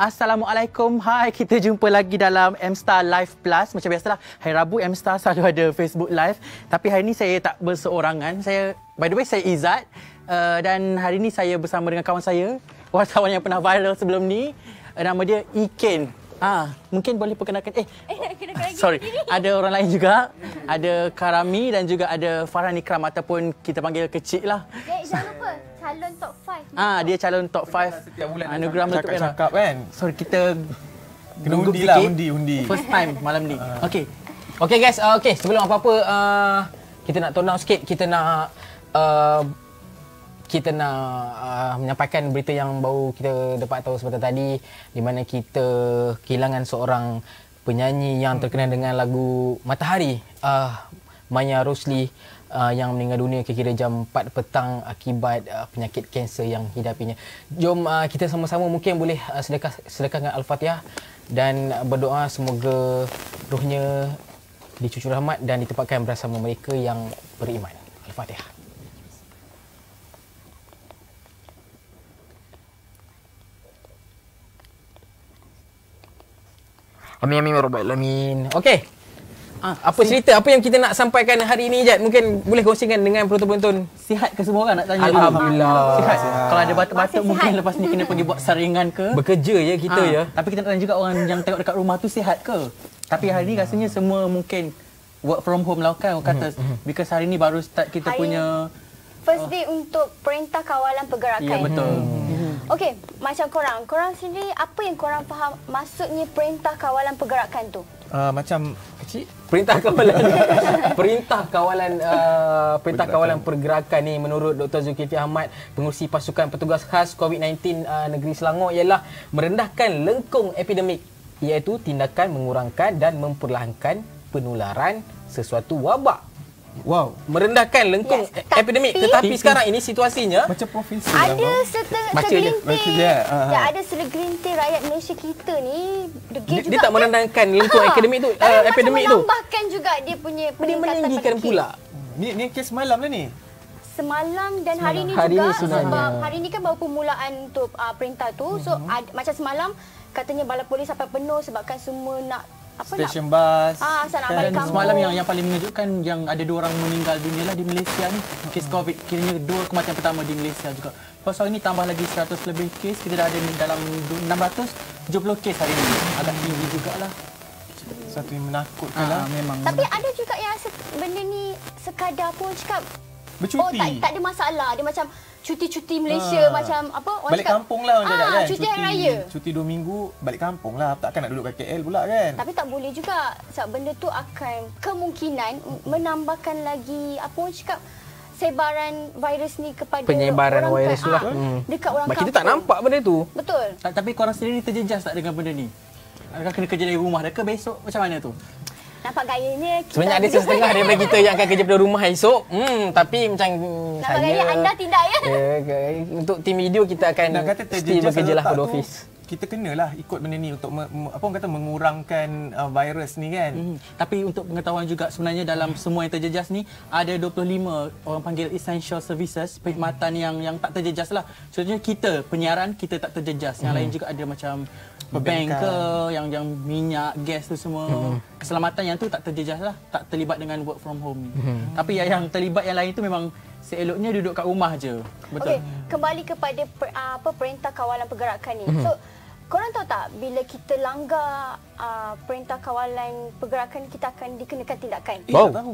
Assalamualaikum. Hai, kita jumpa lagi dalam M-Star Live Plus. Macam biasalah, hari Rabu M-Star selalu ada Facebook Live. Tapi hari ini saya tak berseorangan. By the way, saya Izzat. Dan hari ini saya bersama dengan kawan saya, wartawan yang pernah viral sebelum ni. Nama dia Iken. Mungkin boleh perkenalkan. Sorry, ada orang lain juga. Ada Karami dan juga ada Farhan Ikram ataupun kita panggil kecil lah. Jangan lupa calon top 5. Dia calon top 5 setiap bulan anugerah Meletup Era. Cakap kan. Sorry, kita kena undi lah, undi. First time malam ni. Okey guys, sebelum apa-apa kita nak tone down sikit, kita nak menyampaikan berita yang baru kita dapat tahu sebentar tadi, di mana kita kehilangan seorang penyanyi yang terkenal dengan lagu Matahari, Maya Rosli, yang meninggal dunia kira-kira jam 4 petang akibat penyakit kanser yang hidapinya. Jom kita sama-sama mungkin boleh sedekahkan Al-Fatihah dan berdoa semoga rohnya dicucur rahmat dan ditempatkan bersama mereka yang beriman. Al-Fatihah. Amin amin ya rabbal alamin. Okey. Apa cerita? Apa yang kita nak sampaikan hari ini, Jad? Mungkin boleh kongsikan dengan penonton-penonton. Sihat ke semua orang nak tanya? Alhamdulillah. Sihat. Kalau ada batuk-batuk mungkin lepas ni kena pergi buat saringan ke? Bekerja ya kita ya. Tapi kita nak tanya juga orang yang tengok dekat rumah tu sihat ke? Tapi hari ni rasanya semua mungkin work from home lah kan, orang kata. Because hari ni baru start kita punya first day untuk Perintah Kawalan Pergerakan. Ya, betul. Okey, macam korang sendiri apa yang korang faham maksudnya Perintah Kawalan Pergerakan tu? Macam kecil. Perintah kawalan pergerakan ni menurut Dr. Zulkifli Ahmad, pengurusi pasukan petugas khas COVID-19 negeri Selangor, ialah merendahkan lengkung epidemik, iaitu tindakan mengurangkan dan memperlahankan penularan sesuatu wabak. Wow, merendahkan lengkung epidemik. Tetapi sekarang ini situasinya macam profesi ada segelintir ada segelintir rakyat Malaysia kita ni dia tak merendahkan lengkung epidemik tu, epidemik tu menambahkan juga dia punya peningkatan meninggikan pula. Ni kes semalam lah ni. Semalam dan hari ni hari juga ni sebab hari ni kan baru permulaan untuk perintah tu. So macam semalam katanya bala polis sampai penuh sebabkan semua nak stesen bas. Nak balik kampung. Semalam yang paling mengejutkan yang ada 2 orang meninggal dunia lah di Malaysia ni. Kes COVID, kiranya 2 kematian pertama di Malaysia juga. Lepas hari ni tambah lagi 100 lebih kes. Kita dah ada dalam 670 kes hari ni. Agak tinggi jugalah. Satu yang menakutkan lah. Memang. Tapi ada juga yang benda ni sekadar pun cakap bercuti. Tak ada masalah. Dia macam cuti-cuti Malaysia macam apa orang balik cakap, kampung lah orang cakap kan. Cuti hari raya. Cuti 2 minggu balik kampung lah. Takkan nak duduk kat KL pula kan. Tapi tak boleh juga sebab benda tu akan kemungkinan menambahkan lagi apa orang cakap sebaran virus ni kepada penyebaran orang virus tu lah. Dekat orang kampung. Kita tak nampak benda tu. Betul. Tapi korang sendiri terjejas tak dengan benda ni? Adakah kena kerja dari rumah ke besok? Macam mana tu? Nampak gayanya kita sebenarnya ada setengah daripada kita yang akan kerja pada rumah esok. Tapi macam nampak gaya anda tidak ya? Untuk tim video kita akan still bekerja lah pada office. Kita kenalah ikut benda ni untuk apa orang kata mengurangkan virus ni kan. Tapi untuk pengetahuan juga sebenarnya dalam semua yang terjejas ni ada 25 orang panggil essential services, perkhidmatan yang tak terjejas lah. Contohnya kita penyiaran kita tak terjejas. Yang lain juga ada macam bank ke, yang minyak, gas tu semua. Keselamatan yang tu tak terjejas lah, tak terlibat dengan work from home ni. Tapi yang terlibat yang lain tu memang seeloknya duduk kat rumah je. Betul. Okey, kembali kepada Perintah Kawalan Pergerakan ni. So korang tahu tak bila kita langgar Perintah Kawalan Pergerakan kita akan dikenakan tindakan?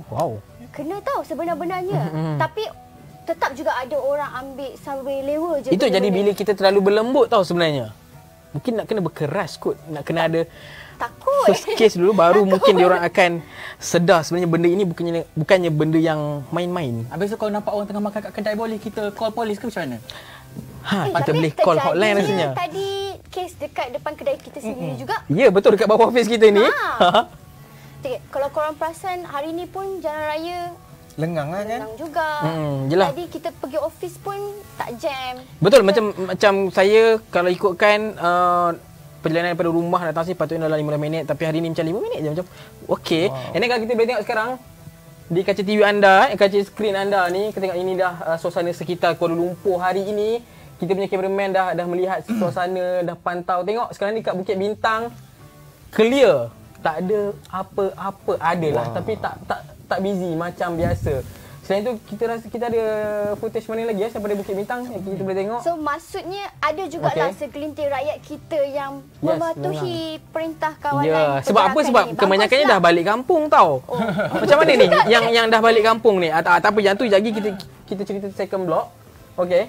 Wow. Kena tahu sebenar-benarnya. Tapi tetap juga ada orang ambil sambil lewa je. Itu jadi bila kita terlalu berlembut tahu sebenarnya. Mungkin nak kena berkeras kot. Nak kena ada takut. First case dulu baru mungkin diorang akan sedar sebenarnya benda ini bukannya benda yang main-main. Habis tu kalau nampak orang tengah makan kat kedai, boleh kita call polis ke macam mana? Kita boleh call hotline rasanya. Tadi kes dekat depan kedai kita sendiri juga. Ya, betul dekat bawah office kita ni. Kalau korang perasan hari ni pun jalan raya lengang lah kan. Lengang juga. Jelah. Jadi kita pergi office pun tak jam. Betul, macam saya kalau ikutkan perjalanan daripada rumah datang sini patutnya dalam 15 minit, tapi hari ni macam 5 minit je macam okey. And then kalau kita boleh tengok sekarang di kaca TV anda, kaca skrin anda ni, kita tengok ini dah suasana sekitar Kuala Lumpur hari ini. kita punya cameraman dah melihat suasana, dah pantau. Tengok sekarang ni kat Bukit Bintang clear. Tak ada apa-apa, adalah tapi tak busy macam biasa. Selain tu kita rasa kita ada footage mana lagi daripada Bukit Bintang yang kita boleh tengok. So maksudnya ada jugalah segelintir rakyat kita yang mematuhi perintah kawalan. Sebab apa? Sebab kebanyakannya dah balik kampung tau. Macam mana ni yang dah balik kampung ni? Tak apa, yang tu lagi kita cerita second block. Okey,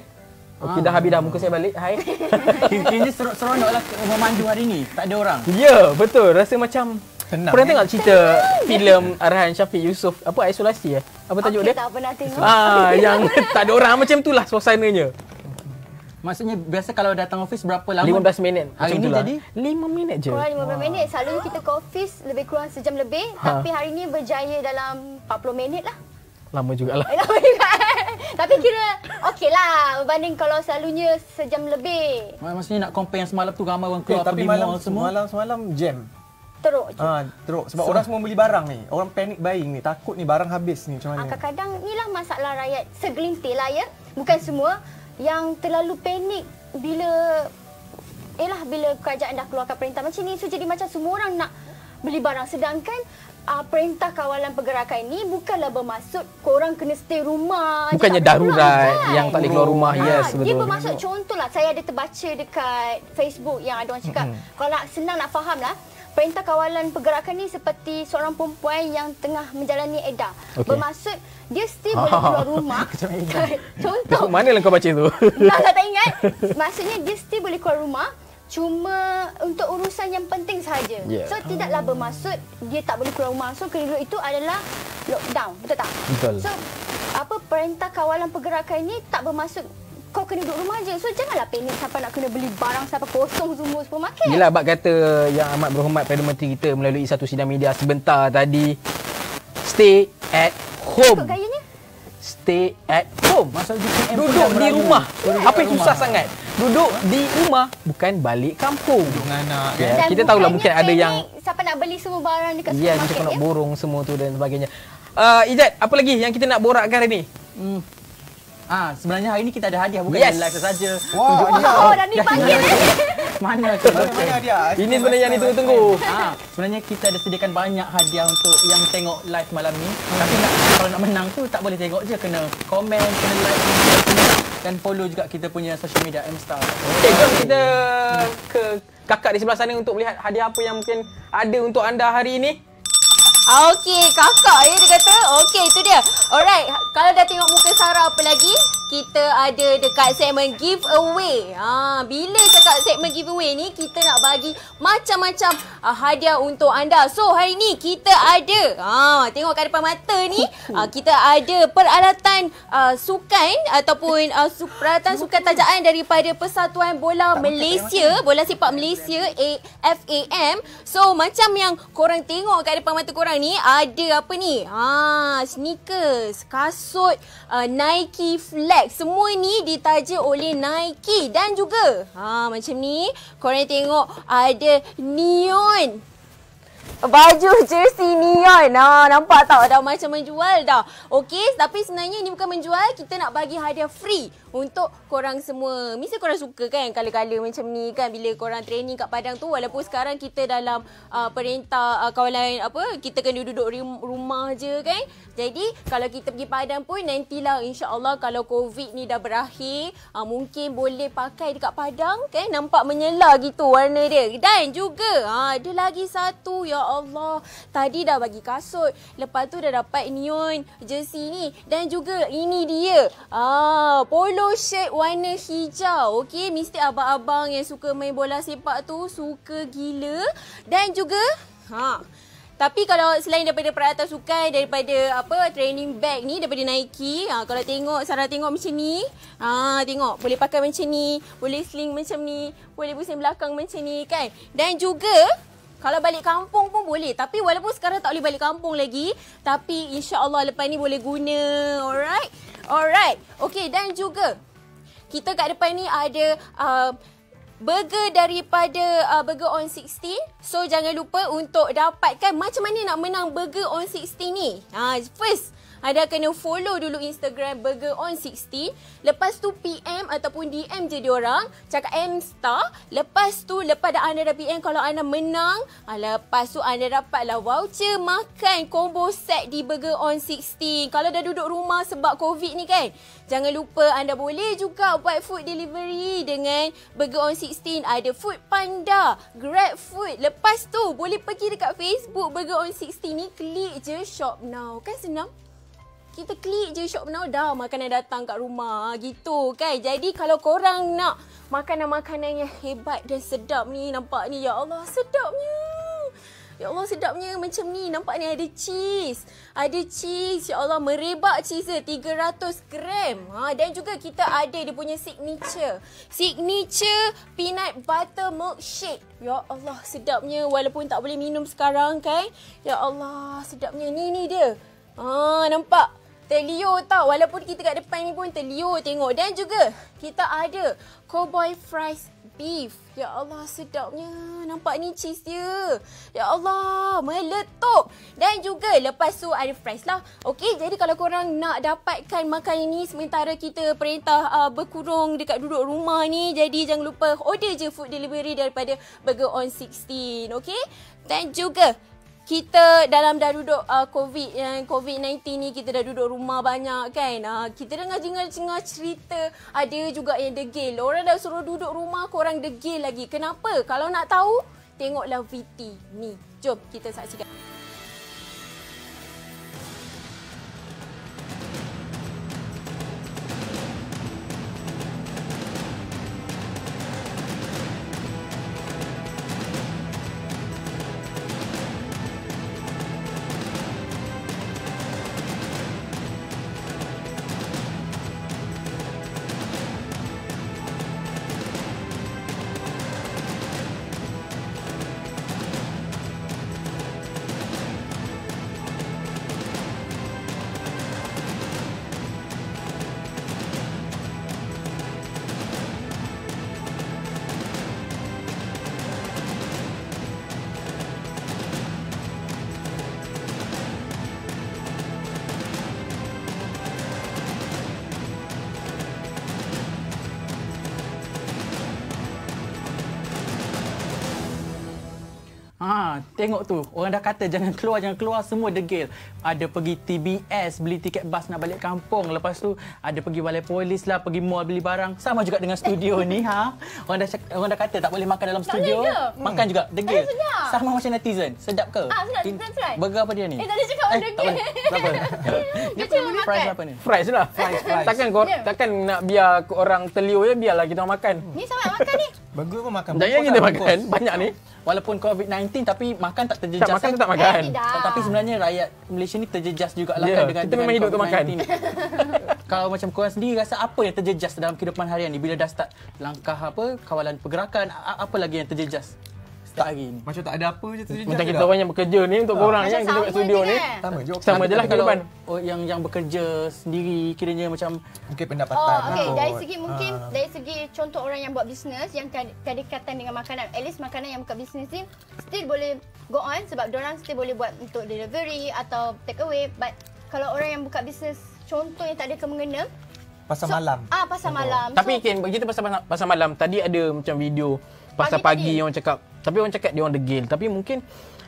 dah habis dah, muka saya balik. Hai. Kini seronok lah memandu hari ni. Tak ada orang. Ya, betul. Rasa macam Tenang, pernah tengok cerita filem Arahan Syafiq Yusof apa Isolasi apa tajuk dia? Tak pernah tengok. Yang tak ada orang, macam itulah suasananya. Maksudnya biasa kalau datang office berapa lama? 15 minit. Hari macam ni itulah. jadi 5 minit je. Kurang 15 minit. Selalunya kita ke office lebih kurang sejam lebih. Tapi hari ni berjaya dalam 40 minit lah. Lama jugalah. Lama juga. Tapi kira okey lah berbanding kalau selalunya sejam lebih. Maksudnya nak compare yang semalam tu ramai orang keluar tapi pergi mall semua. semalam jam. Teruk je. Teruk sebab orang semua beli barang ni. Orang panic buying ni, takut ni barang habis ni macam mana. Kadang-kadang inilah masalah rakyat segelintir lah ya. Bukan semua yang terlalu panik bila kerajaan dah keluarkan perintah macam ni. So jadi macam semua orang nak beli barang, sedangkan perintah kawalan pergerakan ini bukanlah bermaksud korang kena stay rumah. Bukannya darurat yang tak boleh keluar rumah. Yes, betul. Dia bermaksud, contohlah saya ada terbaca dekat Facebook yang ada orang cakap, kalau nak senang nak faham lah, perintah kawalan pergerakan ni seperti seorang perempuan yang tengah menjalani edah. Bermaksud dia still boleh keluar rumah. Contoh. Mana lah kau baca tu? Tak ingat. Maksudnya dia still boleh keluar rumah, cuma untuk urusan yang penting sahaja. So tidaklah bermaksud dia tak boleh keluar rumah. So kedua itu adalah lockdown, betul tak? Betul. So perintah kawalan pergerakan ni tak bermaksud kau kena duduk rumah je. So janganlah panik sampai nak kena beli barang sampai kosong semua supermarket. Yelah, bab kata yang amat berhormat Perdana Menteri kita melalui satu sidang media sebentar tadi, stay at home. Ikut gayanya? Stay at home. Masa Duduk di rumah. Apa yang susah sangat? Duduk di rumah, bukan balik kampung. Duduk dengan anak. Dan Kita tahulah mungkin ada panik yang siapa nak beli semua barang dekat macam supermarket nak ya. borong semua tu dan sebagainya. Ijat, apa lagi yang kita nak borakkan hari ni? Sebenarnya hari ni kita ada hadiah, bukan Yes. live saja. Oh, dah ni panggil. Mana Mana dia? Ini sebenarnya yang ditunggu-tunggu. Sebenarnya kita ada sediakan banyak hadiah untuk yang tengok live malam ni. Tapi kalau nak menang tu tak boleh tengok je, kena komen, kena like dan follow juga kita punya social media M-Star. Okay, jom kita ke kakak di sebelah sana untuk melihat hadiah apa yang mungkin ada untuk anda hari ini. Okey, kakak ya dia kata. Okey, itu dia. Alright, kalau dah tengok muka Sarah apa lagi? Kita ada dekat segmen giveaway. Bila cakap segmen giveaway ni, kita nak bagi macam-macam hadiah untuk anda. So, hari ni kita ada, tengok kat depan mata ni, kita ada peralatan sukan ataupun peralatan sukan tajaan daripada Persatuan Bola Malaysia, Bola Sepak Malaysia, AFAM. So, macam yang korang tengok kat depan mata korang ni, ada apa ni? Sneakers, kasut, Nike Flex. Semua ni ditaja oleh Nike dan juga macam ni korang tengok ada neon. Baju jersey neon. Nampak tak? Dah macam menjual dah. Okey, tapi sebenarnya ni bukan menjual. Kita nak bagi hadiah free untuk korang semua. Mesti korang suka kan kala-kala macam ni kan, bila korang training kat padang tu. Walaupun sekarang kita dalam perintah kawalan kita kena duduk rumah je kan. Jadi kalau kita pergi padang pun nantilah insya-Allah kalau COVID ni dah berakhir, mungkin boleh pakai dekat padang kan, nampak menyela gitu warna dia. Dan juga ada lagi satu, ya Allah, tadi dah bagi kasut, lepas tu dah dapat neon jersey ni, dan juga ini dia polo shirt warna hijau. Okey, mesti abang-abang yang suka main bola sepak tu suka gila. Dan juga tapi kalau selain daripada peralatan sukan, daripada training bag ni daripada Nike, kalau tengok Sarah tengok macam ni, tengok boleh pakai macam ni, boleh sling macam ni, boleh pusing belakang macam ni kan. Dan juga kalau balik kampung pun boleh. Tapi walaupun sekarang tak boleh balik kampung lagi, tapi insya-Allah lepas ni boleh guna. Alright. Okey, dan juga kita kat depan ni ada burger daripada Burger on 16. So jangan lupa untuk dapatkan macam mana nak menang Burger on 16 ni. First, anda kena follow dulu Instagram Burger on 16. Lepas tu PM ataupun DM je diorang, cakap M-Star. Lepas tu lepas anda dah PM, kalau anda menang, lepas tu anda dapatlah voucher makan combo set di Burger on 16. Kalau dah duduk rumah sebab COVID ni kan, jangan lupa anda boleh juga buat food delivery dengan Burger on 16. Ada Food Panda, Grab Food. Lepas tu boleh pergi dekat Facebook Burger on 16 ni, klik je shop now. Kan senang? Kita klik je shop now, dah makanan datang kat rumah gitu kan. Jadi kalau korang nak makanan-makanan yang hebat dan sedap ni, nampak ni, ya Allah sedapnya. Ya Allah sedapnya macam ni. Nampak ni ada cheese. Ada cheese. Ya Allah merebak cheese dia 300 gram. Dan juga kita ada dia punya signature. Signature peanut butter milkshake. Ya Allah sedapnya. Walaupun tak boleh minum sekarang kan. Ya Allah sedapnya. Ni dia. Nampak? Terliur tau. Walaupun kita kat depan ni pun terliur tengok. Dan juga kita ada Cowboy Fries Beef. Ya Allah sedapnya. Nampak ni cheese dia. Ya Allah meletup. Dan juga lepas tu ada fries lah. Okey, jadi kalau korang nak dapatkan makanan ni sementara kita perintah berkurung dekat duduk rumah ni, jadi jangan lupa order je food delivery daripada Burger on 16. Okey. Dan juga kita dalam dah duduk COVID-19 ni, kita dah duduk rumah banyak kan. Kita dengar cerita ada juga yang degil. Orang dah suruh duduk rumah, korang degil lagi. Kenapa? Kalau nak tahu, tengoklah VT ni. Jom kita saksikan. Tengok tu, orang dah kata jangan keluar, semua degil. Ada pergi TBS, beli tiket bas nak balik kampung. Lepas tu ada pergi balai polis lah, pergi mall beli barang. Sama juga dengan studio ni. Orang dah kata tak boleh makan dalam studio. Makan juga, degil. Sama macam netizen. Sedap ke? Sedap. Burger apa dia ni? Tak boleh cakap degil. Berapa? Dia cuma makan. Fries apa ni? Fries lah. Takkan nak biar orang terliur je, biarlah kita makan. Ni sama makan ni. Burger pun makan. Jangan kita makan. Banyak ni. Walaupun COVID-19 tapi makan tak terjejas. Tak makan tetap makan. Tapi sebenarnya rakyat Malaysia ni terjejas jugalah kan kita memang hidup untuk makan. Kalau macam korang sendiri rasa apa yang terjejas dalam kehidupan harian ni bila dah start langkah kawalan pergerakan, apa lagi yang terjejas setiap hari ni? Macam tak ada apa je terjejas. Macam kita orang yang bekerja ni untuk korang yang kita kat studio ni. Sama je lah kehidupan. Yang bekerja sendiri kiranya macam mungkin pendapatan. Dari segi contoh orang yang buat bisnes yang kedekatan dengan makanan, at least makanan yang buka bisnes ni still boleh go on sebab diorang still boleh buat untuk delivery atau take away. But kalau orang yang buka bisnes contoh yang tak ada kemengena, pasar malam. Pasar malam. Tapi kita pasal malam tadi ada macam video pasal pagi orang cakap. Tapi orang cakap dia orang degil. Tapi mungkin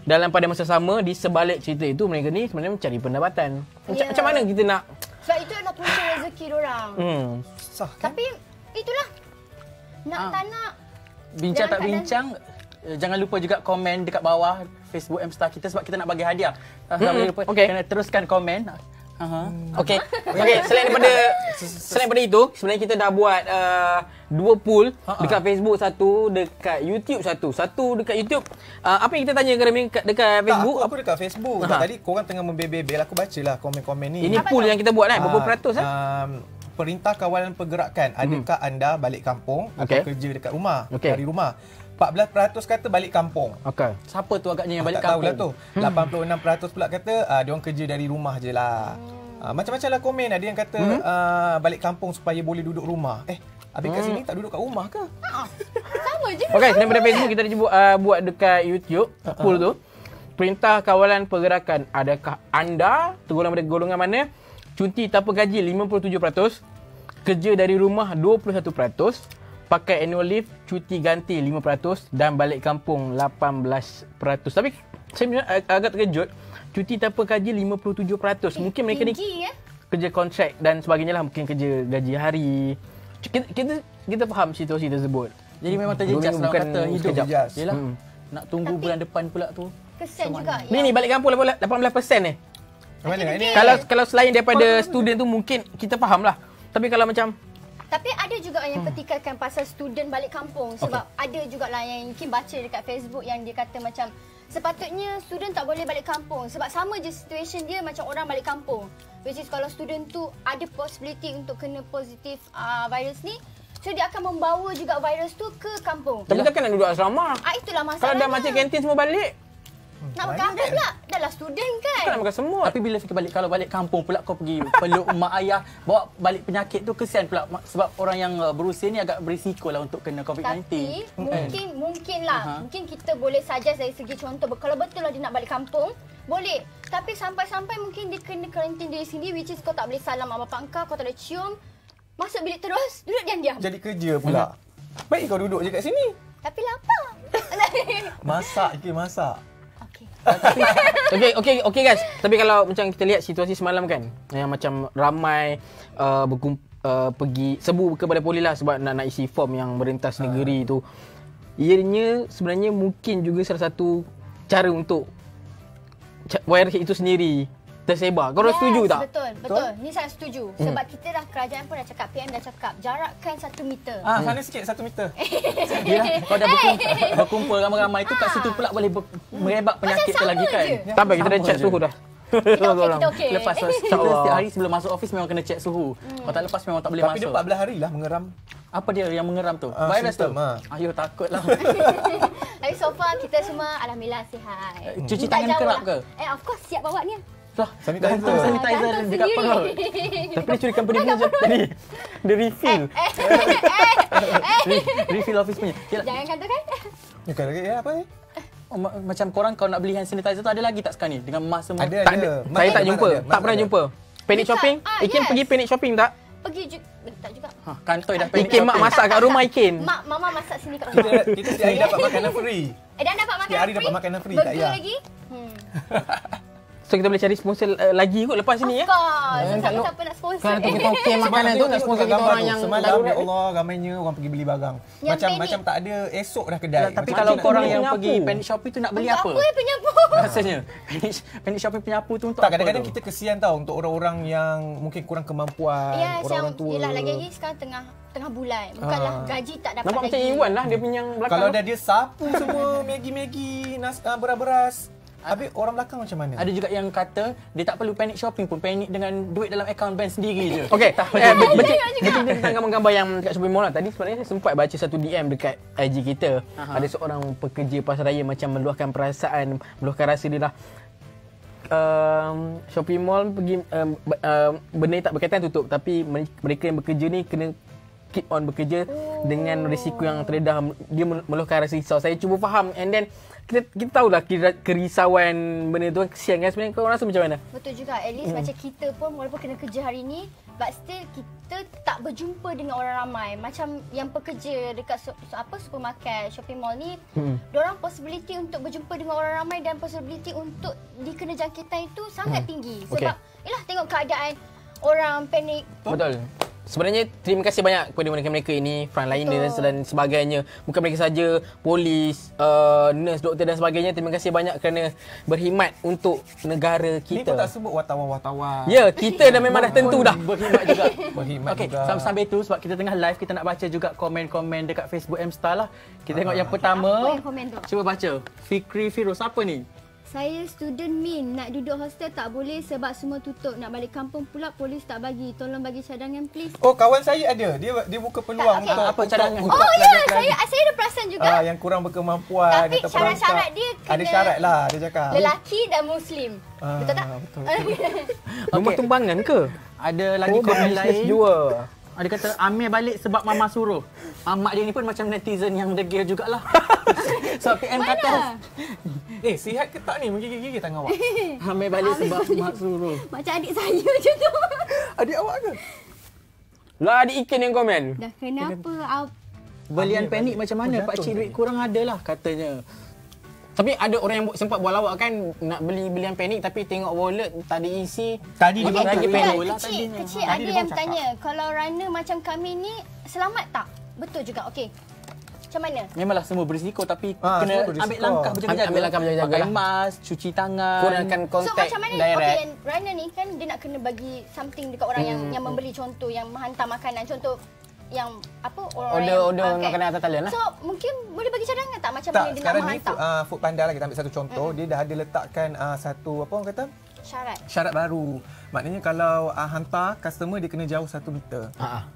dalam pada masa sama di sebalik cerita itu mereka ni sebenarnya mencari pendapatan. Macam mana kita nak? Sebab itu adalah punca rezeki diorang. Sah kan? Tapi itulah. Tak nak. Bincang tak bincang, jangan lupa juga komen dekat bawah Facebook M-Star kita sebab kita nak bagi hadiah. Jangan lupa kena teruskan komen. Okey. Selain daripada itu, sebenarnya kita dah buat 2 pool dekat Facebook, satu dekat YouTube, satu dekat YouTube. Apa yang kita tanya dekat Facebook? Aku dekat Facebook. Tadi korang tengah membebel, aku bacalah komen-komen ni. Ini pool yang kita buat berapa peratus Perintah Kawalan Pergerakan, adakah anda balik kampung atau kerja dekat rumah, dari rumah? 14% kata balik kampung. Okey. Siapa tu agaknya yang balik tak kampung? Tak tahulah tu. 86% pula kata dia orang kerja dari rumah je lah. Macam-macam lah komen. Ada yang kata balik kampung supaya boleh duduk rumah. Habis kat sini tak duduk kat rumah ke? Sama je. Okey, daripada Facebook kita buat dekat YouTube pool tu. Perintah Kawalan Pergerakan, adakah anda tergolong pada golongan mana? cuti tanpa gaji 57%, kerja dari rumah 21%, pakai annual leave, cuti ganti 5% dan balik kampung 18%. Tapi saya agak terkejut, cuti tanpa gaji 57%. Mungkin mereka ni tinggi ya. kerja kontrak dan sebagainya lah, mungkin kerja gaji hari. Kita faham situasi tersebut. Jadi memang terjejas lah Bukan kata hidup. terjejas. Yelah. Nak tunggu bulan depan pula tu. Kesian juga. Ni balik kampung 18% ni. Mana ini? Kalau selain daripada student tu mungkin kita faham lah. Tapi kalau macam Tapi ada juga yang pertikaikan pasal student balik kampung. Sebab ada jugalah yang mungkin baca dekat Facebook yang dia kata macam sepatutnya student tak boleh balik kampung. Sebab sama je situation dia macam orang balik kampung. Which is kalau student tu ada possibility untuk kena positif virus ni, so dia akan membawa juga virus tu ke kampung. tapi takkan nak duduk asrama. Itulah Kalau masalahnya. dah macam kantin semua balik, Nak makan apa pula? Dah lah student kan? takkan nak makan semua. Tapi bila fikir balik, kalau balik kampung pula kau pergi peluk mak ayah, bawa balik penyakit tu kesian pula. Sebab orang yang berusia ni agak berisiko lah untuk kena COVID-19. Tapi mungkin lah. Mungkin kita boleh suggest dari segi contoh. Kalau betul lah dia nak balik kampung, boleh. Tapi sampai-sampai mungkin dia kena karantin diri sendiri, which is kau tak boleh salam mak bapak kau tak boleh cium. Masuk bilik terus, duduk diam-diam. Jadi kerja pula. Baik kau duduk je kat sini. Tapi lapar. Masak ke masak. Okey. Okey guys. Tapi kalau macam kita lihat situasi semalam kan, yang macam ramai pergi sebu kepada polis lah sebab nak isi form yang merentas negeri tu. Ianya sebenarnya mungkin juga salah satu cara untuk virus itu sendiri tersebar. Kau setuju tak? Betul. Ni saya setuju. Sebab kita dah, kerajaan pun dah cakap, PM dah cakap, jarakkan 1 meter. Sana sikit 1 meter. Yelah, kau dah berkumpul ramai-ramai tu kat situ pula boleh merebak penyakit tu lagi kan. Tak apa, kita dah check suhu dah. Kita okey. Lepas tu kita setiap hari sebelum masuk office memang kena check suhu. Kalau tak lepas memang tak boleh Tapi masuk. dia 14 hari lah mengeram. Apa dia yang mengeram tu? Virus tu? Simptom, Ayuh takutlah. Tapi so far kita semua alhamdulillah sihat. Cuci Tak tangan jauh kerap lah. ke? Of course siap bawa ni. Lah, Sanitizer. sanitizer Gantung dekat sendiri. perut. Tapi dia curi company punya je tadi. Dia refill. Refill office punya. Yelah. Jangan kata kan? Bukan lagi apa ni? Macam korang kalau nak beli hand sanitizer tu ada lagi tak sekarang ni? Dengan mask semua? Ada. Tak ada. Saya tak jumpa. Tak pernah jumpa. Panic Dekat, shopping? Ikin yes. pergi panic shopping tak? Pergi tak juga. Kantoi dah panic Ikin mak shopping. masak kat rumah Ikin. Mak, mama masak sini kat rumah. Kita setiap hari dapat makanan free. Dan dapat makanan Setiap hari free? dapat makanan free, tak Burger payah. lagi? So kita boleh cari sponsor lagi kot lepas ni ya. Of course. Siapa nak sponsor? Kalau tu kita okey makanan tu nak sponsor kita orang yang semalam, darurat. ya Allah, ramainya orang pergi beli barang. Yang panik. Macam tak ada esok dah kedai. Tapi Macam kalau nak korang beli yang penyapu. pergi panic shopping tu nak beli Untuk apa? apa penyapu? Rasanya panic shopping penyapu tu untuk tak, apa kadang-kadang tu? kita kesian tau untuk orang-orang yang mungkin kurang kemampuan, Yes, orang-orang yang tua. yelah lagi sekarang tengah bulan. Bukanlah gaji tak dapat Nampak lagi. macam Iwan lah dia punya belakang. Kalau dah dia sapu semua Maggi, beras-beras. Habis orang belakang macam mana? Ada juga yang kata dia tak perlu panic shopping pun, panic dengan duit dalam akaun bank sendiri je. Okey, betul tentang gambar-gambar yang dekat shopping mall lah. Tadi sebenarnya saya sempat baca satu DM dekat IG kita. Ada seorang pekerja pasaraya macam meluahkan perasaan, meluahkan rasa dia lah. Shopping mall pergi benda ni tak berkaitan tutup, tapi mereka yang bekerja ni kena keep on bekerja dengan risiko yang terdedah. Dia meluahkan rasa risau. Saya cuba faham, and then kita tahulah kerisauan benda tu kesian kan. Sebenarnya kau rasa macam mana? Betul juga. At least macam kita pun walaupun kena kerja hari ni, but still kita tak berjumpa dengan orang ramai. Macam yang pekerja dekat supermarket, shopping mall ni, diorang possibility untuk berjumpa dengan orang ramai dan possibility untuk dikena jangkitan itu sangat tinggi. Sebab yalah tengok keadaan orang panik. Betul. Sebenarnya terima kasih banyak kepada mereka-mereka ini, frontliners dan sebagainya. Bukan mereka saja, polis, nurse, doktor dan sebagainya. Terima kasih banyak kerana berkhidmat untuk negara Ni kau tak kita. sebut wartawan-wartawan. Ya, kita dah memang dah tentu dah. Berkhidmat juga. Berkhidmat Okey, juga. sambil tu sebab kita tengah live, kita nak baca juga komen-komen dekat Facebook M-Star lah. Kita tengok yang Apa pertama. yang komen tu? Cuba baca. Fikri Firoz, apa ni? Saya student min, nak duduk hostel tak boleh sebab semua tutup. Nak balik kampung pula polis tak bagi. Tolong bagi cadangan please. Oh, kawan saya ada. Dia buka peluang Tak, okey. untuk Apa cadangan? untuk Oh ya, pelajar-pelajar, saya ada perasan juga. yang kurang berkemampuan. Tapi atau syarat-syarat perangkap. dia ada kena syarat lah, dia cakap. Lelaki dan Muslim. Betul tak? Betul. Rumah tumbangan ke? Ada lagi komen lain. Jua. Ada kata Amir balik sebab mama suruh. Mak dia ni pun macam netizen yang degil jugalah. So PM kata Sihat ke tak ni? Menggigit-gigit tangan awak. Amir balik sebab mak suruh. Macam adik saya je tu. Adik awak ke? Lah adik Iken yang komen. Dah kenapa? Belian panik macam mana? Pak cik duit kurang ada lah katanya. Tapi ada orang yang sempat buat lawak kan nak beli belian panik tapi tengok wallet tak ada isi. Tadi dia Okay, lagi panik pula kecil ada yang tanya, kalau runner macam kami ni selamat tak? Betul juga. Okey. Macam mana? Memanglah semua berisiko tapi Ah, kena semua berisiko. ambil langkah berjaga-jaga. Ambil langkah berjaga-jaga Pakai lah. mask, cuci tangan. Kurangkan So kontak macam mana? direct. Okay, runner ni kan dia nak kena bagi something dekat orang yang membeli, contoh yang menghantar makanan, contoh yang apa Order makanan atas talian lah. So mungkin boleh bagi cadangan tak macam Tak, mana dia nak sekarang ni menghantar? Food Panda lah, kita ambil satu contoh. Dia dah ada letakkan satu apa orang kata? Syarat baru. Maknanya kalau hantar customer dia kena jauh 1 meter.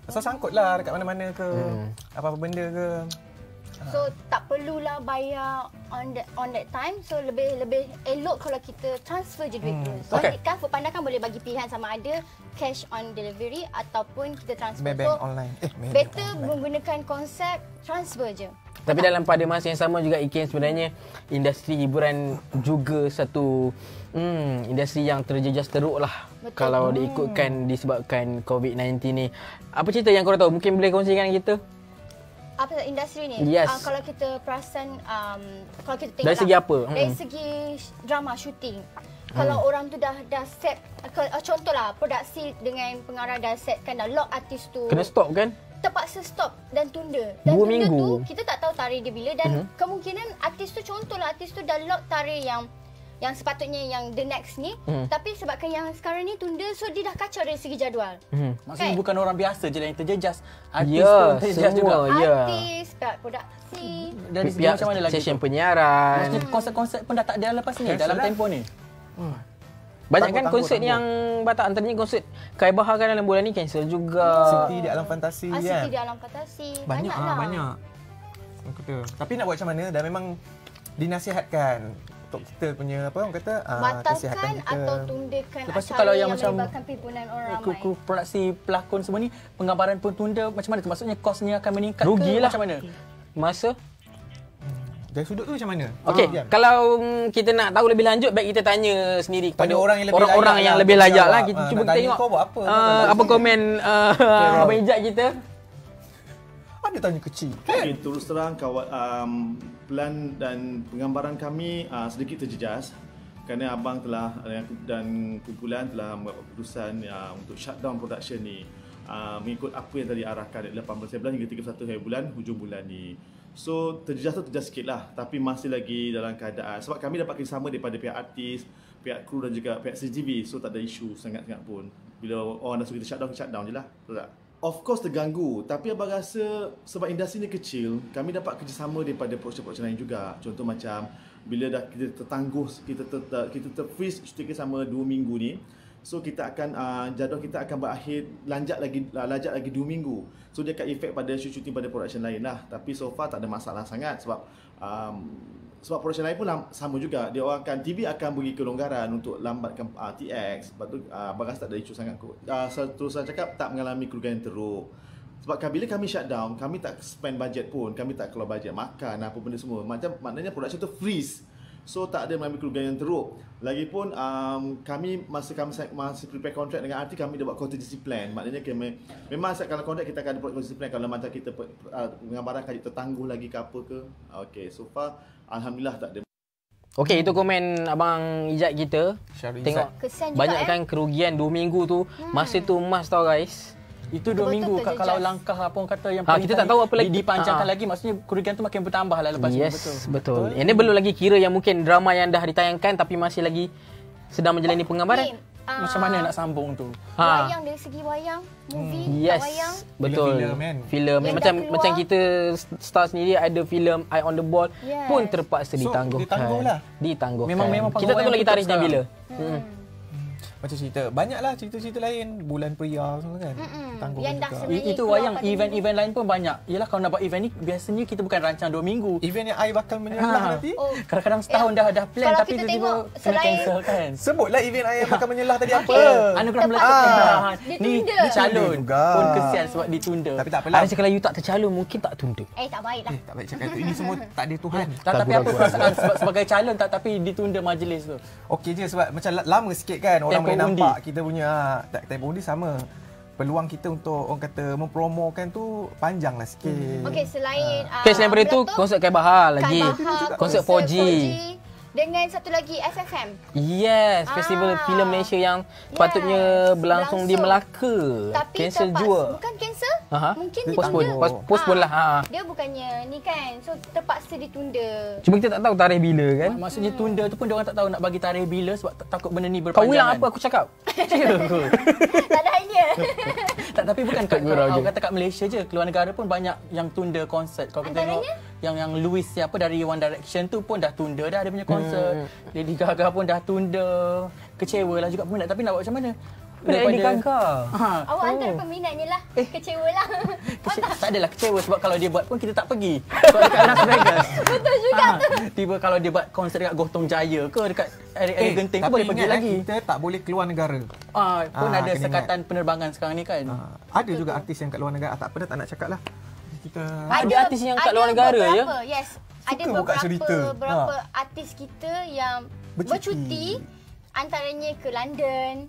So sangkutlah dekat mana-mana ke apa-apa benda ke. So tak perlulah bayar on that time. So lebih elok kalau kita transfer je duit tu. So kan Foodpanda kan boleh bagi pilihan sama ada cash on delivery ataupun kita transfer. Maybank So online. better menggunakan konsep transfer je. Tapi dalam pada masa yang sama juga Iken, sebenarnya industri hiburan juga satu industri yang terjejas teruk lah. Betul. Kalau diikutkan disebabkan COVID-19 ni. Apa cerita yang korang tahu? Mungkin boleh kongsikan kita? Apa industri ni? Yes. Kalau kita perasan kalau kita tengok Dari segi apa? Dari segi drama shooting. Kalau orang tu dah set, contohlah produksi dengan pengarah dah set kan, dah lock artis tu. Kena stop kan? Terpaksa stop dan tunda. Dan 2 tunda minggu. tu kita tak tahu tarikh dia bila dan kemungkinan artis tu, contohlah artis tu dah lock tarikh yang sepatutnya yang the next ni, tapi sebabkan yang sekarang ni tunda, so dia dah kacau dari segi jadual. Maksudnya bukan orang biasa je yang terjejas. Artis Ya, pun terjejas juga. semua. Ya. Artis, pihak produksi. Dari segi Pihak macam mana lagi stesen tu? penyiaran. Maksudnya konsep-konsep pun dah tak ada lepas ni dalam tempoh ni. Banyak kan Tangguh, konsert tangguh. yang batal. Antaranya konsert Kai Bahar kan dalam bulan ni cancel juga. Siti di Alam Fantasi kan. Siti di Alam Fantasi. Banyak lah. banyak. Kata. Tapi nak buat macam mana dah memang dinasihatkan untuk kita punya apa orang kata kesihatan Batalkan kita. atau tundakan Lepas tu acara kalau yang yang macam melibatkan pimpinan orang ramai. Kru produksi pelakon semua ni penggambaran pun tunda, macam mana tu? Maksudnya kosnya akan meningkat Rugilah. ke macam mana? Masa. Dari sudut tu macam mana? Okey, Diam. kalau kita nak tahu lebih lanjut, baik kita tanya sendiri kepada Tanya orang yang lebih orang-orang layak yang lah lebih untuk layak lah. jawab. Kita Nak cuba kita tanya tengok kau buat apa? apa komen Abang Ijat kita. Ada tanya kecil. Okay, terus terang plan dan penggambaran kami sedikit terjejas kerana abang telah dan kumpulan telah membuat keputusan untuk shutdown production ni mengikut apa yang tadi arahkan 18 hingga 31 hari bulan hujung bulan ni. So terjejas sikit lah, tapi masih lagi dalam keadaan sebab kami dapat kerjasama daripada pihak artis, pihak kru dan juga pihak CGV, so tak ada isu sangat-sangat pun. Bila orang dah suruh kita shutdown je lah. Betul tak? Of course terganggu, tapi abang rasa sebab industri ni kecil, kami dapat kerjasama daripada production-production lain juga. Contoh macam bila dah kita tertangguh, kita terfreeze syuting sama 2 minggu ni, so kita akan jadual kita akan berakhir lajak lagi 2 minggu. So dia akan efek pada syuting pada production lain lah. Tapi so far tak ada masalah sangat sebab production lain pun sama juga. Dia orang akan TV akan beri kelonggaran untuk lambatkan TX. Sebab tu abang rasa tak ada isu sangat kot. Terus saya cakap tak mengalami kerugian yang teruk. Sebab bila kami shutdown, kami tak spend budget pun. Kami tak keluar budget makan apa benda semua. Maknanya production tu freeze. So tak ada mengalami kerugian yang teruk. Lagipun kami masih prepare kontrak dengan artis, kami dah buat contingency plan. Maknanya memang kalau kontrak kita akan buat contingency plan kalau macam kita penggambaran kaji tertangguh lagi ke apa ke. Okay, so far alhamdulillah tak ada. Okey, itu komen Abang Ijat kita. Syarul Tengok Kesian juga, banyak kan kerugian 2 minggu tu. Masa tu emas tau guys. Itu 2 Betul-betul minggu terjejas. kalau langkah apa orang kata yang kita tak tahu apa lagi. dipanjangkan lagi, maksudnya kerugian tu makin bertambah lah lepas Yes, tu. betul. Ini belum lagi kira yang mungkin drama yang dah ditayangkan tapi masih lagi sedang menjalani penggambaran. Macam mana nak sambung tu? Wayang, dari segi wayang, movie, Yes, wayang. betul. Filem kan? Filem Yang macam dah keluar. macam kita star sendiri ada filem Eye on the Ball Yes. pun terpaksa So, ditangguhkan. ditangguhlah. Ditangguhkan. Memang kita tunggu lagi tarikhnya bila. Macam cerita, banyaklah cerita-cerita lain, Bulan Pria semua kan. Tangguh Yang dah juga. sebenarnya Itu keluar wayang, pada event-event lain pun banyak. Yelah kalau nak buat event ni biasanya kita bukan rancang 2 minggu. Event yang I bakal menyelah nanti. Oh, Kadang-kadang setahun dah plan kalau tapi kita tiba-tiba tengok kena selain- cancel kan. Sebutlah event I yang bakal menyelah tadi apa. Anugerah Tepat. Melaka Kemerahan. Ditunda. Ni calon Ditunda juga. pun kesian sebab ditunda. Tapi tak apalah. Ada kalau you tak tercalon mungkin tak tunda. tak baik lah. Tak baik cakap tu. Ini semua tak ada Tuhan. Tapi apa perasaan sebagai calon tak tapi ditunda majlis tu? Okey je sebab macam lama sikit kan orang Tempoh boleh nampak kita punya tempoh undi sama. Peluang kita untuk orang kata mempromokan tu panjanglah sikit. Okey, selain selain daripada itu konsert Kai Bahar lagi. Konsert 4G. Dengan satu lagi FFM. Yes, Festival Filem Malaysia yang patutnya berlangsung di Melaka. Tapi cancel juga. Bukan cancel? Mungkin postpone. Postpone lah. Dia bukannya ni kan. So terpaksa ditunda. Cuma kita tak tahu tarikh bila kan. Maksudnya tunda tu pun dia orang tak tahu nak bagi tarikh bila sebab takut benda ni berpanjangan. Kau ulang apa aku cakap? Tak ada idea. Tak, tapi bukan kat kata kat Malaysia je, keluar negara pun banyak yang tunda konsert. Kalau kita tengok yang Louis siapa dari One Direction tu pun dah tunda dah dia punya konsert. Lady Gaga pun dah tunda. Kecewalah juga peminat, tapi nak buat macam mana? Lady Gaga. Awak antara peminatnya lah. Kecewalah. Tak adalah kecewa sebab kalau dia buat pun kita tak pergi. Sebab dekat Las Vegas. Betul juga tu. Tiba kalau dia buat konsert dekat Gotong Jaya ke dekat Eric Genting tu boleh pergi lagi. Kita tak boleh keluar negara. Pun ada sekatan penerbangan sekarang ni kan. Ada juga artis yang kat luar negara. Tak apa dah, tak nak cakap lah. Ada artis yang kat luar negara ya? Yes. Ada beberapa artis kita yang bercuti. Antaranya ke London.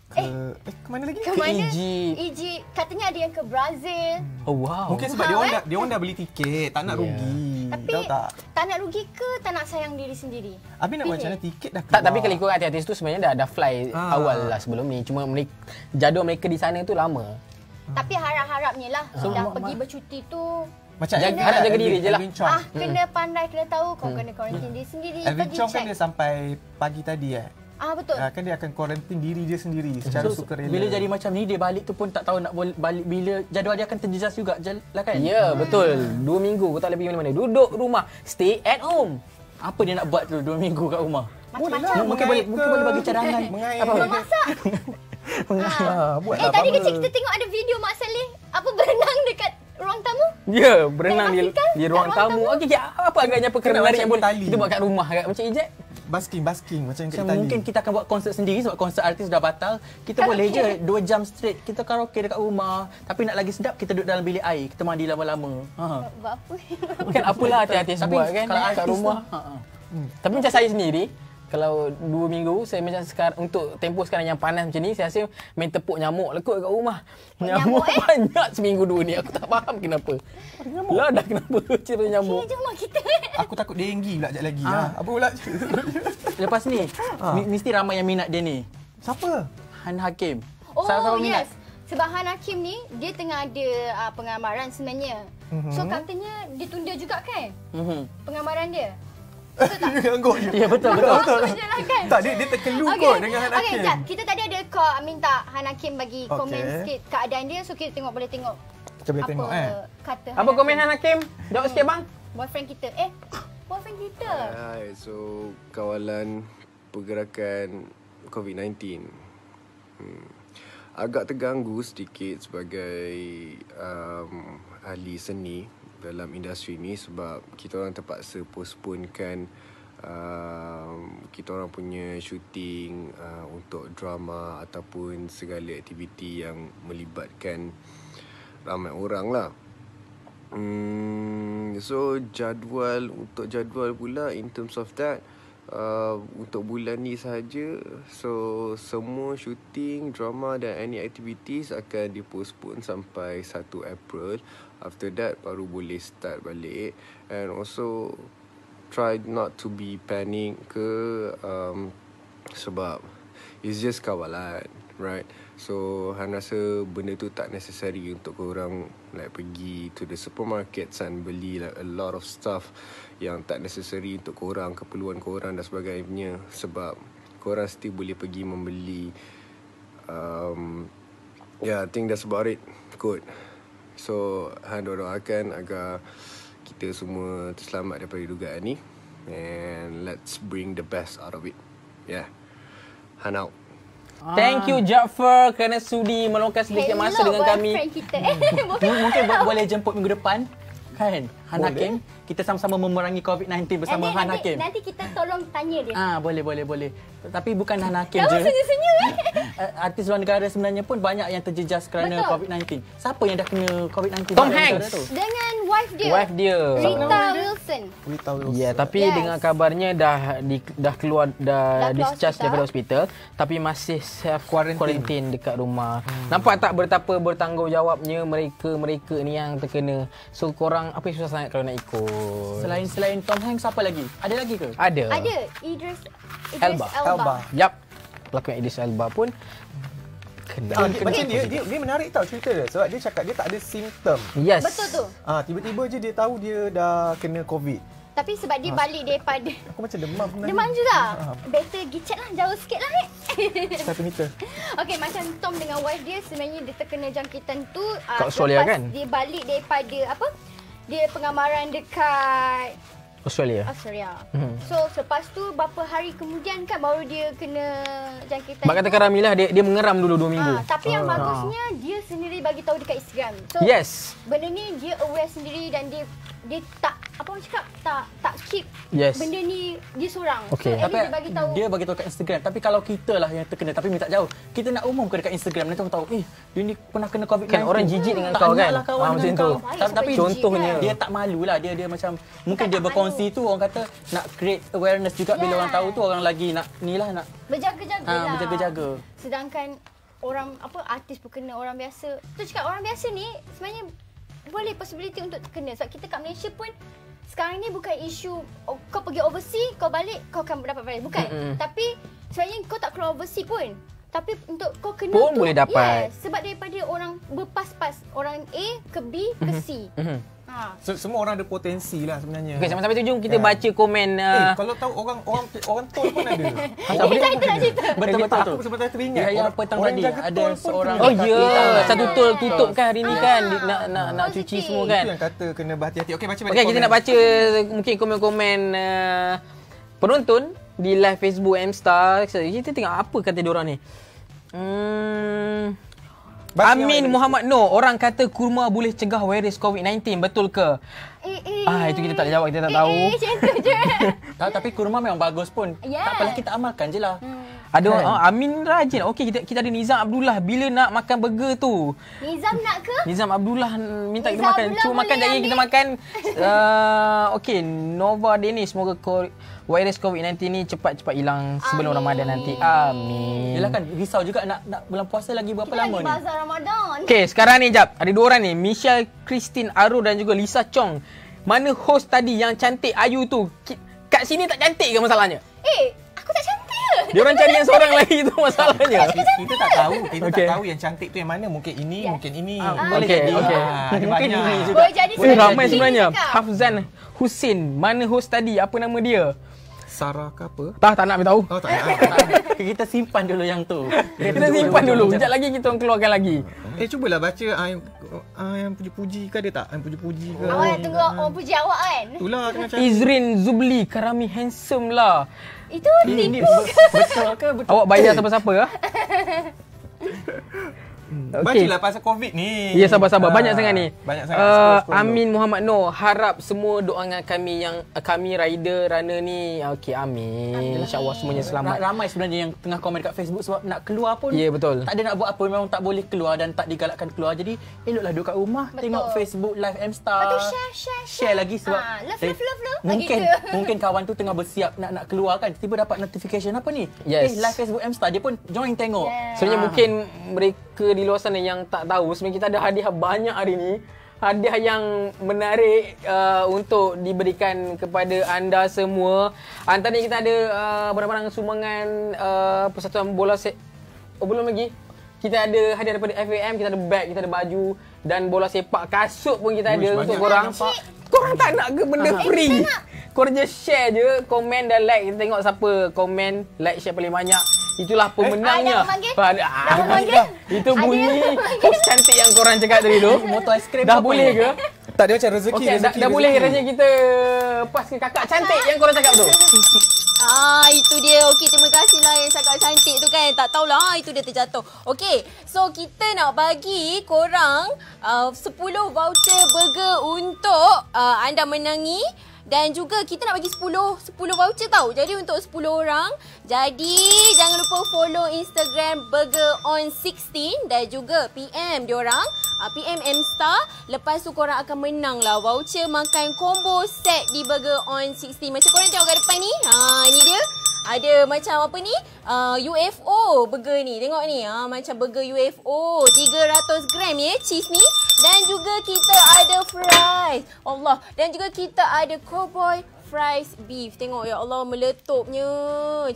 Ke mana lagi? Ke mana? Egypt. Katanya ada yang ke Brazil. Oh wow. Mungkin sebab dia orang dah beli tiket, tak nak rugi. Tapi tak nak rugi ke tak nak sayang diri sendiri? Habis nak macam mana tiket dah keluar. Tak, tapi kalau ikut artis tu sebenarnya dah fly awal lah sebelum ni. Cuma jadual mereka di sana tu lama. Tapi harap-harapnya lah dah pergi bercuti tu macam harap jaga diri je lah. kena pandai, kena tahu kau kena kuarantin diri sendiri. Elvin Chong kan dia sampai pagi tadi betul. Kan dia akan kuarantin diri dia sendiri secara sukarela. Bila jadi macam ni dia balik tu pun tak tahu nak balik bila, jadual dia akan terjejas juga lah kan. Ya, betul. 2 minggu kau tak boleh pergi mana-mana. Duduk rumah, stay at home. Apa dia nak buat tu 2 minggu kat rumah? Macam-macam. Mungkin boleh bagi cadangan. Memasak. Tadi kecil kita tengok ada video Mak Saleh berenang dekat ruang tamu. Ya, berenang di ruang tamu. Okey, apa agaknya perkara menarik yang boleh kita buat kat rumah macam Ijat? Basking macam kat Itali. Mungkin kita akan buat konsert sendiri sebab konsert artis dah batal. Kita boleh je 2 jam straight kita karaoke dekat rumah. Tapi nak lagi sedap kita duduk dalam bilik air, kita mandi lama-lama. Buat apa? Kan apalah artis buat kan kat rumah. Tapi macam saya sendiri, kalau 2 minggu saya macam sekarang untuk tempoh sekarang yang panas macam ni, saya rasa main tepuk nyamuk lah kot kat rumah. Nyamuk banyak seminggu 2 ni. Aku tak faham kenapa. Lah dah kenapa cerita nyamuk. Sini je mak kita. Aku takut denggi pula sekejap lagi. Apa pula? Lepas ni mesti ramai yang minat dia ni. Siapa? Han Hakim. Yes. Sebab Han Hakim ni dia tengah ada penggambaran sebenarnya. So katanya ditunda juga kan? Penggambaran dia. Betul tak? Ya betul. Kan? Tak, dia terkeluh kot dengan Han Hakim. Okey, kita tadi ada minta Han Hakim bagi komen sikit keadaan dia. So kita boleh tengok. Kita boleh tengok kata apa komen Han Hakim? Jawab sikit bang. Boyfriend kita. Boyfriend kita. Hai, so kawalan pergerakan COVID-19. Agak terganggu sedikit sebagai ahli seni dalam industri ni sebab kita orang terpaksa postponekan kita orang punya shooting untuk drama ataupun segala aktiviti yang melibatkan ramai orang lah. So jadual pula in terms of that untuk bulan ni sahaja, so semua shooting, drama dan any activities akan dipostpone sampai 1 April. After that baru boleh start balik. And also try not to be panic sebab it's just kawalan, right? So Han rasa benda tu tak necessary untuk korang like pergi to the supermarkets and beli like a lot of stuff yang tak necessary untuk korang, keperluan korang dan sebagainya, sebab korang still boleh pergi membeli. I think that's about it. Good. So Han doakan agar kita semua terselamat daripada dugaan ni, and let's bring the best out of it. Han out. Thank you Jaafar kerana sudi meluangkan sedikit masa dengan kami. Mungkin boleh jemput minggu depan kan Han Hakim. Kita sama-sama memerangi COVID-19 bersama Han Hakim. Nanti kita tolong tanya dia. Boleh. Tapi bukan Han Hakim je. Jangan senyum-senyum Artis luar negara sebenarnya pun banyak yang terjejas kerana COVID-19. Siapa yang dah kena COVID-19? Tom Hanks. Dengan wife dia. Rita Wilson. Ya, tapi dengan kabarnya dah keluar discharge daripada hospital, tapi masih self quarantine dekat rumah. Nampak tak betapa bertanggungjawabnya mereka ni yang terkena. So korang apa yang susah sangat kalau nak ikut? Selain Tom Hanks apa lagi? Ada lagi ke? Ada. Idris Elba. Yap. Pelakon Idris Elba pun macam dia menarik tau cerita dia. Sebab dia cakap dia tak ada simptom. Yes. Betul tu. Tiba-tiba je dia tahu dia dah kena COVID. Tapi sebab dia balik daripada Aku macam demam sebenarnya. Demam juga. Better gicet lah, jauh sikit lah. 1 meter. Okey, macam Tom dengan wife dia sebenarnya dia terkena jangkitan tu kat Australia kan? Dia balik daripada dia pengamaran dekat Australia. So lepas tu berapa hari kemudian kan baru dia kena jangkitan. Bak kata Rami lah, dia mengeram dulu 2 minggu. Tapi yang bagusnya dia sendiri bagi tahu dekat Instagram. So benda ni dia aware sendiri dan dia tak apa orang cakap tak keep benda ni dia seorang. So tapi dia bagi tahu kat Instagram. Tapi kalau kita lah yang terkena tapi minta jauh, kita nak umumkan dekat Instagram nanti orang tahu dia ni pernah kena COVID-19. Kan orang jijik dengan kau kan. Macam tu. Tapi contohnya dia tak malu lah. Dia macam mungkin dia berkongsi tu orang kata nak create awareness juga bila orang tahu tu orang lagi nak nak berjaga-jaga lah. Berjaga-jaga. Sedangkan orang artis pun kena, orang biasa. Tu cakap orang biasa ni sebenarnya boleh possibility untuk terkena. Sebab kita kat Malaysia pun sekarang ni bukan isu kau pergi overseas, kau balik kau akan dapat virus. Bukan. Tapi sebenarnya kau tak keluar overseas pun. Tapi untuk kau kena pun boleh dapat. Sebab daripada orang berpas-pas, orang A ke B ke C. Semua orang ada potensi lah sebenarnya. Okay, sampai jom kita baca komen. Kalau tahu orang tol pun ada. Kita nak cerita. Betul tu. Aku sebenarnya teringat. Yang petang tadi ada seorang. Satu tol tutup kan hari ni kan. Nak cuci semua kan. Itu yang kata kena berhati-hati. Okey, baca balik. Okey, kita nak baca mungkin komen-komen penonton di live Facebook M-Star. Kita tengok apa kata diorang ni. Amin Muhammad Noor, orang kata kurma boleh cegah virus COVID-19, betul ke? Itu kita tak boleh jawab, kita tak tahu. Macam tu je. Tapi kurma memang bagus pun. Tak apalah, kita amalkan je lah. Ada Amin rajin. Okey, kita ada Nizam Abdullah, bila nak makan burger tu? Nizam nak ke? Nizam Abdullah minta kita makan. Cuma makan jap kita makan. Okey, Nova Dennis, semoga virus COVID-19 ni cepat-cepat hilang sebelum Ramadan nanti. Amin. Yalah kan, risau juga nak bulan puasa lagi berapa lama ni. Bazar Ramadan. Okey, sekarang ni jap. Ada 2 orang ni, Michelle Christine Arul dan juga Lisa Chong. Mana host tadi yang cantik Ayu tu? Kat sini tak cantik ke masalahnya? Aku tak cantik ke? Dia orang cari yang seorang lagi tu masalahnya. Kita tak tahu. Kita tak tahu yang cantik tu yang mana. Mungkin ini, mungkin ini. Boleh jadi. Mungkin ini juga. Boleh jadi. Ramai sebenarnya. Hafzan Husin. Mana host tadi? Apa nama dia? Sarah ke apa? Tak nak tahu. Tak nak. Kita simpan dulu yang tu. Kita simpan dulu. Sekejap lagi kita keluarkan lagi. Cubalah baca yang puji-puji ke ada tak? Yang puji-puji ke? Awak nak tengok orang puji awak kan? Itulah kena cari. Izrin Zubli, Karami handsome lah. Itu tipu. Betul ke? Awak bayar siapa-siapa lah? Bacalah pasal COVID ni. Ya, sabar-sabar. Banyak sangat ni. Banyak sangat. Amin Muhammad Noor, harap semua doangan kami yang kami rider runner ni. Okey, amin. InsyaAllah semuanya selamat. Ramai sebenarnya yang tengah komen kat Facebook sebab nak keluar pun. Ya, betul. Tak ada nak buat apa, memang tak boleh keluar dan tak digalakkan keluar. Jadi eloklah duduk kat rumah, tengok Facebook live M-Star. Lepas tu share lagi sebab love. Mungkin kawan tu tengah bersiap nak keluar kan. Tiba dapat notification apa ni? Live Facebook M-Star, dia pun join tengok. Sebenarnya mungkin mereka di luar sana yang tak tahu, sebenarnya kita ada hadiah banyak hari ni. Hadiah yang menarik untuk diberikan kepada anda semua. Antaranya kita ada barang-barang sumbangan Persatuan Bola belum lagi. Kita ada hadiah daripada FAM, kita ada beg, kita ada baju dan bola sepak, kasut pun kita ada untuk korang. Korang tak nak ke benda free? Korang just share je, komen dan like. Kita tengok siapa komen, like, share paling banyak. Itulah pemenangnya. Itu bunyi host cantik yang korang cakap tadi tu. Motor aiskrim dah boleh ke? Tak, dia macam rezeki. Dah boleh rasanya kita pas ke kakak cantik yang korang cakap tu. Itu dia. Okey, terima kasih lah yang cakap cantik tu kan. Tak tahulah, itu dia terjatuh. Okey, so kita nak bagi korang 10 voucher burger untuk anda menangi Dan juga kita nak bagi 10 voucher tau. Jadi untuk 10 orang. Jadi jangan lupa follow Instagram Burger on 16 dan juga PM diorang. PM M-Star. Lepas tu korang akan menang lah voucher makan combo set di Burger on 16. Macam korang tengok kat depan ni. Ini dia. Ada macam apa ni? UFO burger ni. Tengok ni. Macam burger UFO. 300 gram ya cheese ni. Dan juga kita ada fries. Allah. Dan juga kita ada cowboy fries beef. Tengok ya Allah meletupnya.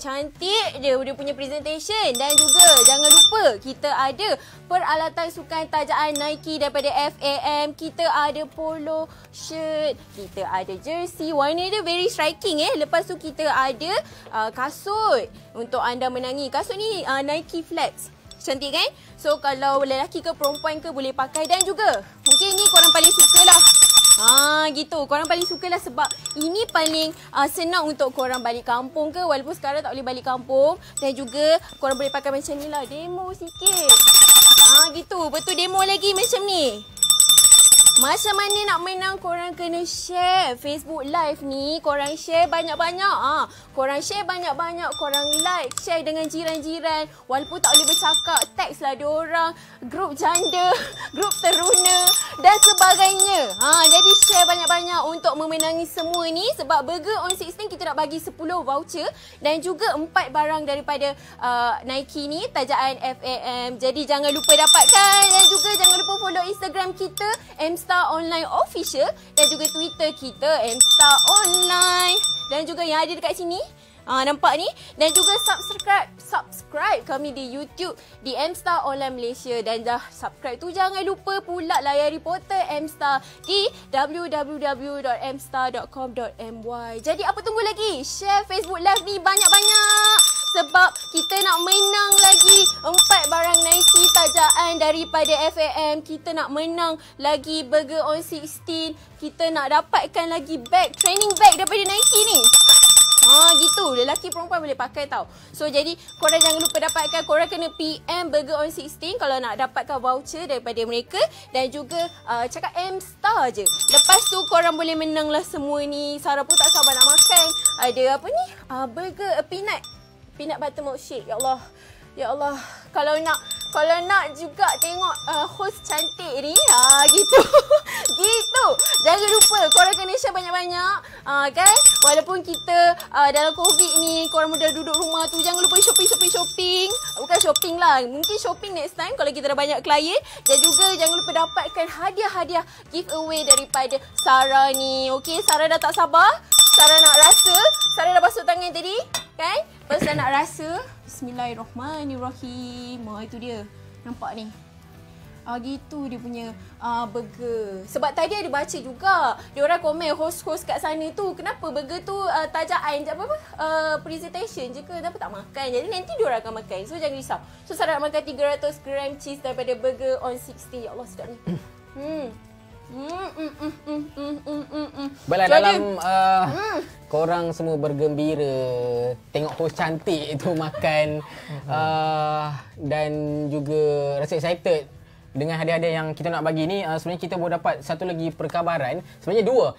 Cantik dia punya presentation. Dan juga jangan lupa kita ada peralatan sukan tajaan Nike daripada FAM. Kita ada polo shirt. Kita ada jersey. Warna dia very striking Lepas tu kita ada kasut untuk anda menangi. Kasut ni Nike Flex. Cantik kan? So kalau lelaki ke perempuan ke boleh pakai. Dan juga mungkin ni korang paling suka lah. Gitu. Korang paling suka lah sebab ini paling senang untuk korang balik kampung ke. Walaupun sekarang tak boleh balik kampung. Dan juga korang boleh pakai macam ni lah. Demo sikit. Gitu. Betul demo lagi macam ni. Macam mana nak menang? Korang kena share Facebook Live ni. Korang share banyak-banyak. Korang share banyak-banyak. Korang like, share dengan jiran-jiran. Walaupun tak boleh bercakap, text lah diorang. Grup janda, grup teruna dan sebagainya. Jadi share banyak-banyak untuk memenangi semua ni. Sebab Burger on 16 kita nak bagi 10 voucher. Dan juga 4 barang daripada Nike ni. Tajaan FAM. Jadi jangan lupa dapatkan. Dan juga jangan lupa follow Instagram kita. M-Star Online Official dan juga Twitter kita M-Star Online dan juga yang ada dekat sini nampak ni dan juga subscribe kami di YouTube di M-Star Online Malaysia dan dah subscribe tu jangan lupa pula layari portal M-Star di www.mstar.com.my. Jadi apa tunggu lagi? Share Facebook Live ni banyak-banyak sebab kita nak menang lagi 4 barang Nike tajaan daripada FAM. Kita nak menang lagi Burger on 16. Kita nak dapatkan lagi bag, training bag daripada Nike ni. Gitu. Lelaki perempuan boleh pakai tau. So jadi korang jangan lupa dapatkan. Korang kena PM Burger on 16 kalau nak dapatkan voucher daripada mereka. Dan juga cakap M-Star je. Lepas tu korang boleh menang lah semua ni. Sarah pun tak sabar nak makan. Ada apa ni? Burger peanut butter milkshake. Ya Allah. Ya Allah. Kalau nak juga tengok host cantik ni. Gitu. Gitu. Jangan lupa korang kena share banyak-banyak. Kan? Walaupun kita dalam COVID ni korang mudah duduk rumah tu. Jangan lupa shopping. Bukan shopping lah. Mungkin shopping next time kalau kita dah banyak klien. Dan juga jangan lupa dapatkan hadiah-hadiah giveaway daripada Sarah ni. Okay, Sarah dah tak sabar. Sarah nak rasa. Sarah dah basuh tangan tadi. Kan? Lepas dah nak rasa. Bismillahirrahmanirrahim. Itu dia. Nampak ni. Gitu dia punya burger. Sebab tadi ada baca juga. Diorang komen host-host kat sana tu. Kenapa burger tu tajaan presentation je ke? Kenapa tak makan? Jadi nanti diorang akan makan. So jangan risau. So Sarah nak makan 300 gram cheese daripada Burger on 60. Ya Allah sedap ni. Baiklah dalam korang semua bergembira tengok host cantik tu makan dan juga rasa excited dengan hadiah-hadiah yang kita nak bagi ni. Sebenarnya kita baru dapat satu lagi perkabaran. Sebenarnya dua.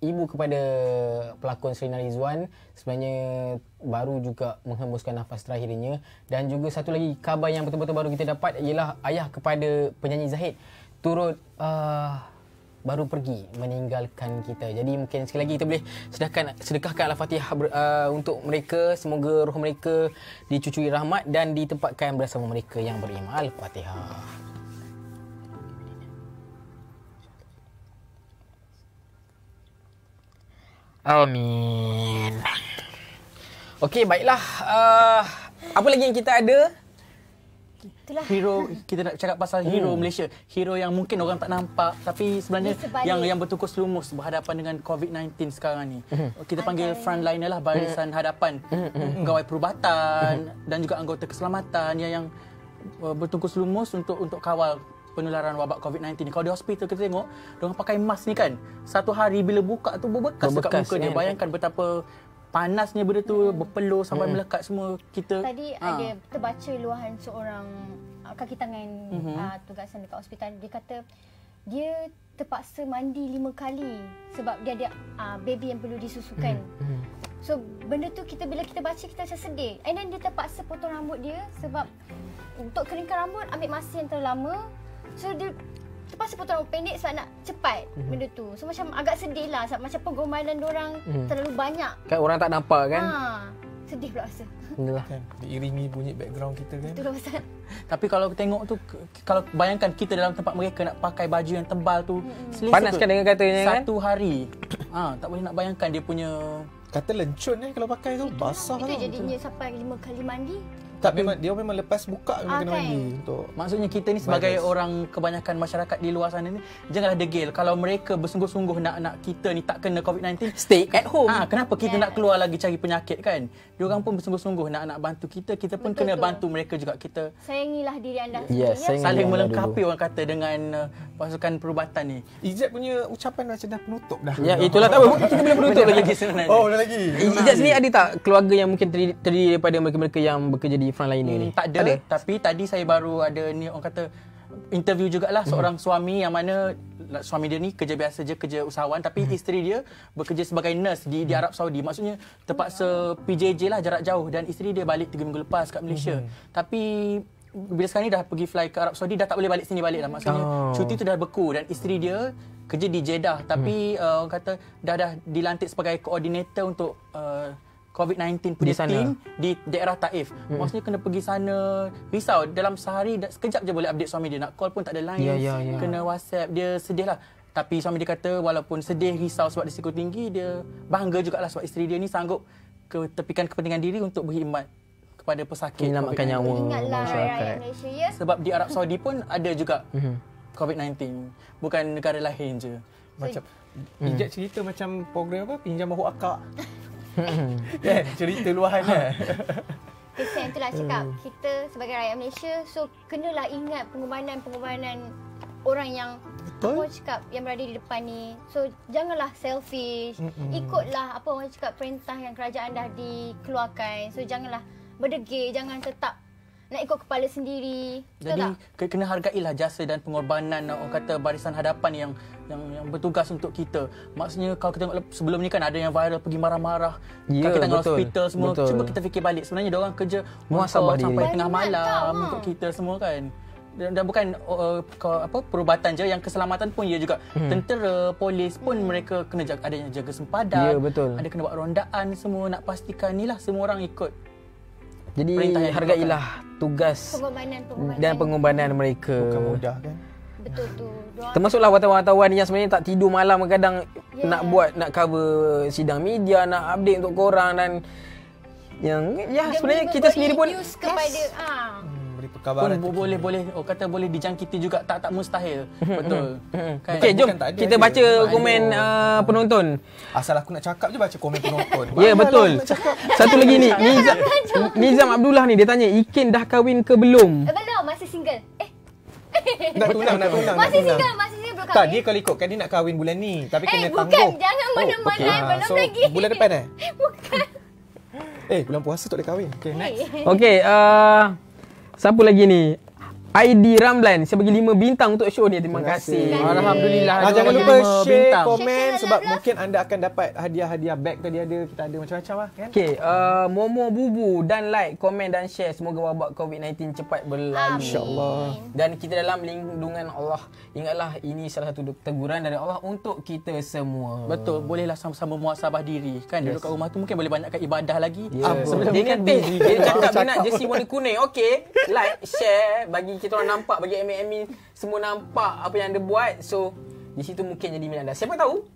Ibu kepada pelakon Serina Rizwan sebenarnya baru juga menghembuskan nafas terakhirnya. Dan juga satu lagi khabar yang betul-betul baru kita dapat ialah ayah kepada penyanyi Zahid turut baru pergi meninggalkan kita. Jadi mungkin sekali lagi kita boleh sedekahkan Al-Fatihah untuk mereka. Semoga roh mereka dicucui rahmat dan ditempatkan bersama mereka yang beriman. Al-Fatihah. Amin. Okey, baiklah. Apa lagi yang kita ada? Itulah. Hero, kita nak cakap pasal hero Malaysia. Hero yang mungkin orang tak nampak tapi sebenarnya yang bertungkus lumus berhadapan dengan COVID-19 sekarang ni. Kita panggil frontliner lah, barisan hadapan. Pegawai perubatan dan juga anggota keselamatan yang bertungkus lumus untuk kawal penularan wabak COVID-19 ni. Kalau di hospital kita tengok, diorang pakai mask ni kan. Satu hari bila buka tu berbekas dekat muka dia. Bayangkan betapa panasnya benda tu berpeluh sampai melekat semua kita. Tadi ada terbaca luahan seorang kaki tangan tugasan dekat hospital. Dia kata dia terpaksa mandi 5 kali sebab dia ada baby yang perlu disusukan. So benda tu bila kita baca kita rasa sedih. And then dia terpaksa potong rambut dia sebab untuk keringkan rambut ambil masa yang terlalu lama. So dia terpaksa potong rambut pendek sebab nak cepat benda tu. So macam agak sedih lah sebab macam pengorbanan diorang terlalu banyak. Kan orang tak nampak kan? Sedih pula rasa. Kan diiringi bunyi background kita kan. Betul Ustaz. Tapi kalau tengok tu, kalau bayangkan kita dalam tempat mereka nak pakai baju yang tebal tu, panas kan dengan katanya kan? Satu hari. Tak boleh nak bayangkan dia punya kata lencun kalau pakai tu basah itu kan. Itu jadinya sampai 5 kali mandi. Tak, dia memang lepas buka memang kena mandi untuk. Maksudnya kita ni sebagai orang kebanyakan masyarakat di luar sana ni janganlah degil. Kalau mereka bersungguh-sungguh nak kita ni tak kena COVID-19, stay at home. Kenapa kita nak keluar lagi cari penyakit kan? Diorang pun bersungguh-sungguh nak bantu kita pun kena bantu mereka juga. Kita sayangilah diri anda saling melengkapi orang kata dengan pasukan perubatan ni. Ijat punya ucapan macam dah penutup dah. Ya, itulah tak apa. Kita boleh penutup lagi sebenarnya. Boleh lagi. Ijat sini ada tak keluarga yang mungkin terdiri daripada mereka-mereka yang bekerja di frontliner ni? Tak ada. Tapi tadi saya baru ada ni orang kata interview jugalah seorang suami yang mana suami dia ni kerja biasa je, kerja usahawan, tapi isteri dia bekerja sebagai nurse di Arab Saudi. Maksudnya terpaksa PJJ lah, jarak jauh, dan isteri dia balik 3 minggu lepas kat Malaysia. Tapi bila sekarang ni dah pergi fly ke Arab Saudi, dah tak boleh balik sini balik lah. Maksudnya cuti tu dah beku, dan isteri dia kerja di Jeddah, tapi orang kata dah dilantik sebagai koordinator untuk COVID-19 punya team di daerah Taif. Maksudnya kena pergi sana, risau. Dalam sehari sekejap je boleh update suami dia. Nak call pun tak ada line. Kena WhatsApp. Dia sedih lah. Tapi suami dia kata walaupun sedih, risau sebab risiko tinggi, dia bangga jugalah sebab isteri dia ni sanggup ketepikan kepentingan diri untuk berkhidmat kepada pesakit. Menyelamatkan nyawa masyarakat Malaysia ya. Sebab di Arab Saudi pun ada juga COVID-19. Bukan negara lain je. Macam Ijat cerita macam program apa? Pinjam mahu akak. Kan cerita luahan kan. Kesan itulah cakap kita sebagai rakyat Malaysia, so kenalah ingat pengorbanan orang yang apa cakap yang berada di depan ni. So janganlah selfish. Ikutlah apa orang cakap perintah yang kerajaan dah dikeluarkan. So janganlah berdegil, jangan tetap nak ikut kepala sendiri. Jadi kena hargailah jasa dan pengorbanan orang kata barisan hadapan yang bertugas untuk kita. Maksudnya kalau kita tengok sebelum ni kan ada yang viral pergi marah-marah kat tengah hospital semua. Cuba kita fikir balik, sebenarnya dia orang kerja sampai tengah malam untuk kita semua kan. Dan bukan perubatan je, yang keselamatan pun ia juga. Tentera, polis pun mereka kena jaga sempadan. Ada kena buat rondaan semua, nak pastikan ni lah semua orang ikut. Jadi hargailah tugas dan pengorbanan mereka. Bukan mudah kan. Betul tu. Termasuklah wartawan-wartawan yang sebenarnya tak tidur malam kadang nak cover sidang media, nak update untuk korang, dan yang sebenarnya kita sendiri pun kepada beri perkabaran boleh kata boleh dijangkiti juga, tak mustahil. Betul. Kan? Okey, jom kita baca komen penonton. Asal aku nak cakap je baca komen penonton. Ya, betul. Satu lagi ni, Nizam Abdullah ni dia tanya, Ikin dah kahwin ke belum? Belum, masih single. Nak tunang. Masih single belum kahwin. Tak, dia kalau ikutkan dia nak kahwin bulan ni, tapi kena tangguh. Bukan, jangan mana-mana, belum so, lagi. Bulan depan Bukan. Bulan puasa tak boleh kahwin. Okey, next. Okey, siapa lagi ni? ID Ramlan, saya bagi 5 bintang untuk show ni. Terima kasih. Alhamdulillah. Jangan lupa share, bintang. komen sebab mungkin anda akan dapat hadiah-hadiah bag tadi ada. Kita ada macam-macam lah kan. Okey, Momo Bubu dan like, komen dan share. Semoga wabak COVID-19 cepat berlalu. InsyaAllah. Dan kita dalam lindungan Allah. Ingatlah ini salah satu teguran dari Allah untuk kita semua. Betul, bolehlah sama-sama muhasabah diri kan. Duduk kat rumah tu mungkin boleh banyakkan ibadah lagi. Sebelum dia busy. Dia cakap dia nak jersey warna kuning. Okey, like, share, bagi kita orang nampak, bagi admin semua nampak apa yang anda buat. So di situ mungkin jadi minat anda. Siapa tahu?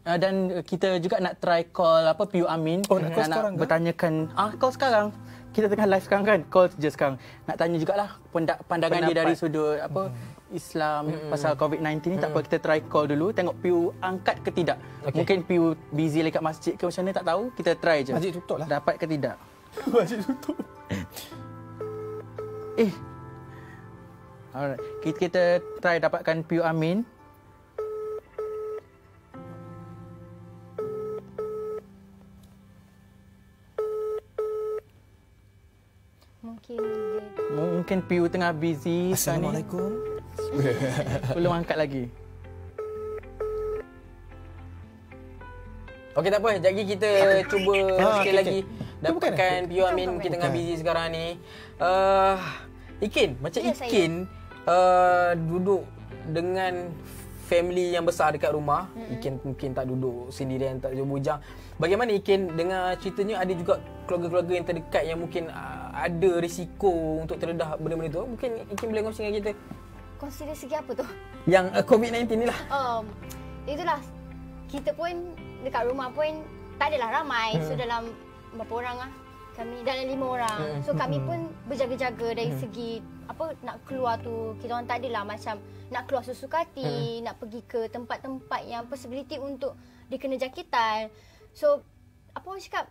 Dan kita juga nak try call PU Amin. Nak bertanyakan call sekarang. Kita tengah live sekarang kan. Call je sekarang. Nak tanya jugalah pandangan dia dari sudut Islam pasal COVID-19 ni. Tak apa, kita try call dulu, tengok PU angkat ke tidak. Mungkin PU busy dekat masjid ke macam mana, tak tahu. Kita try je. Masjid tutup lah. Dapat ke tidak. Masjid tutup. Alright, kita try dapatkan PU Amin. Mungkin PU tengah busy. Assalamualaikum. Belum angkat lagi. Okey, tak apa. Sekejap lagi kita cuba sekali lagi dapatkan Pio Amin. Kita tengah busy sekarang ni. Ikin, macam Ikin duduk dengan family yang besar dekat rumah. Ikin mungkin tak duduk sendirian, tak bujang. Bagaimana Ikin dengar ceritanya ada juga keluarga-keluarga yang terdekat yang mungkin ada risiko untuk terdedah benda-benda tu? Mungkin Ikin boleh kongsi dengan kita. Kongsi dari segi apa tu? Yang COVID-19 ni lah. Itulah. Kita pun dekat rumah pun tak adalah ramai. So dalam berapa orang lah? Kami dalam 5 orang. So kami pun berjaga-jaga dari segi apa nak keluar tu. Kita orang tak adalah macam nak keluar sesuka hati, nak pergi ke tempat-tempat yang possibility untuk dikena jangkitan. So apa orang cakap?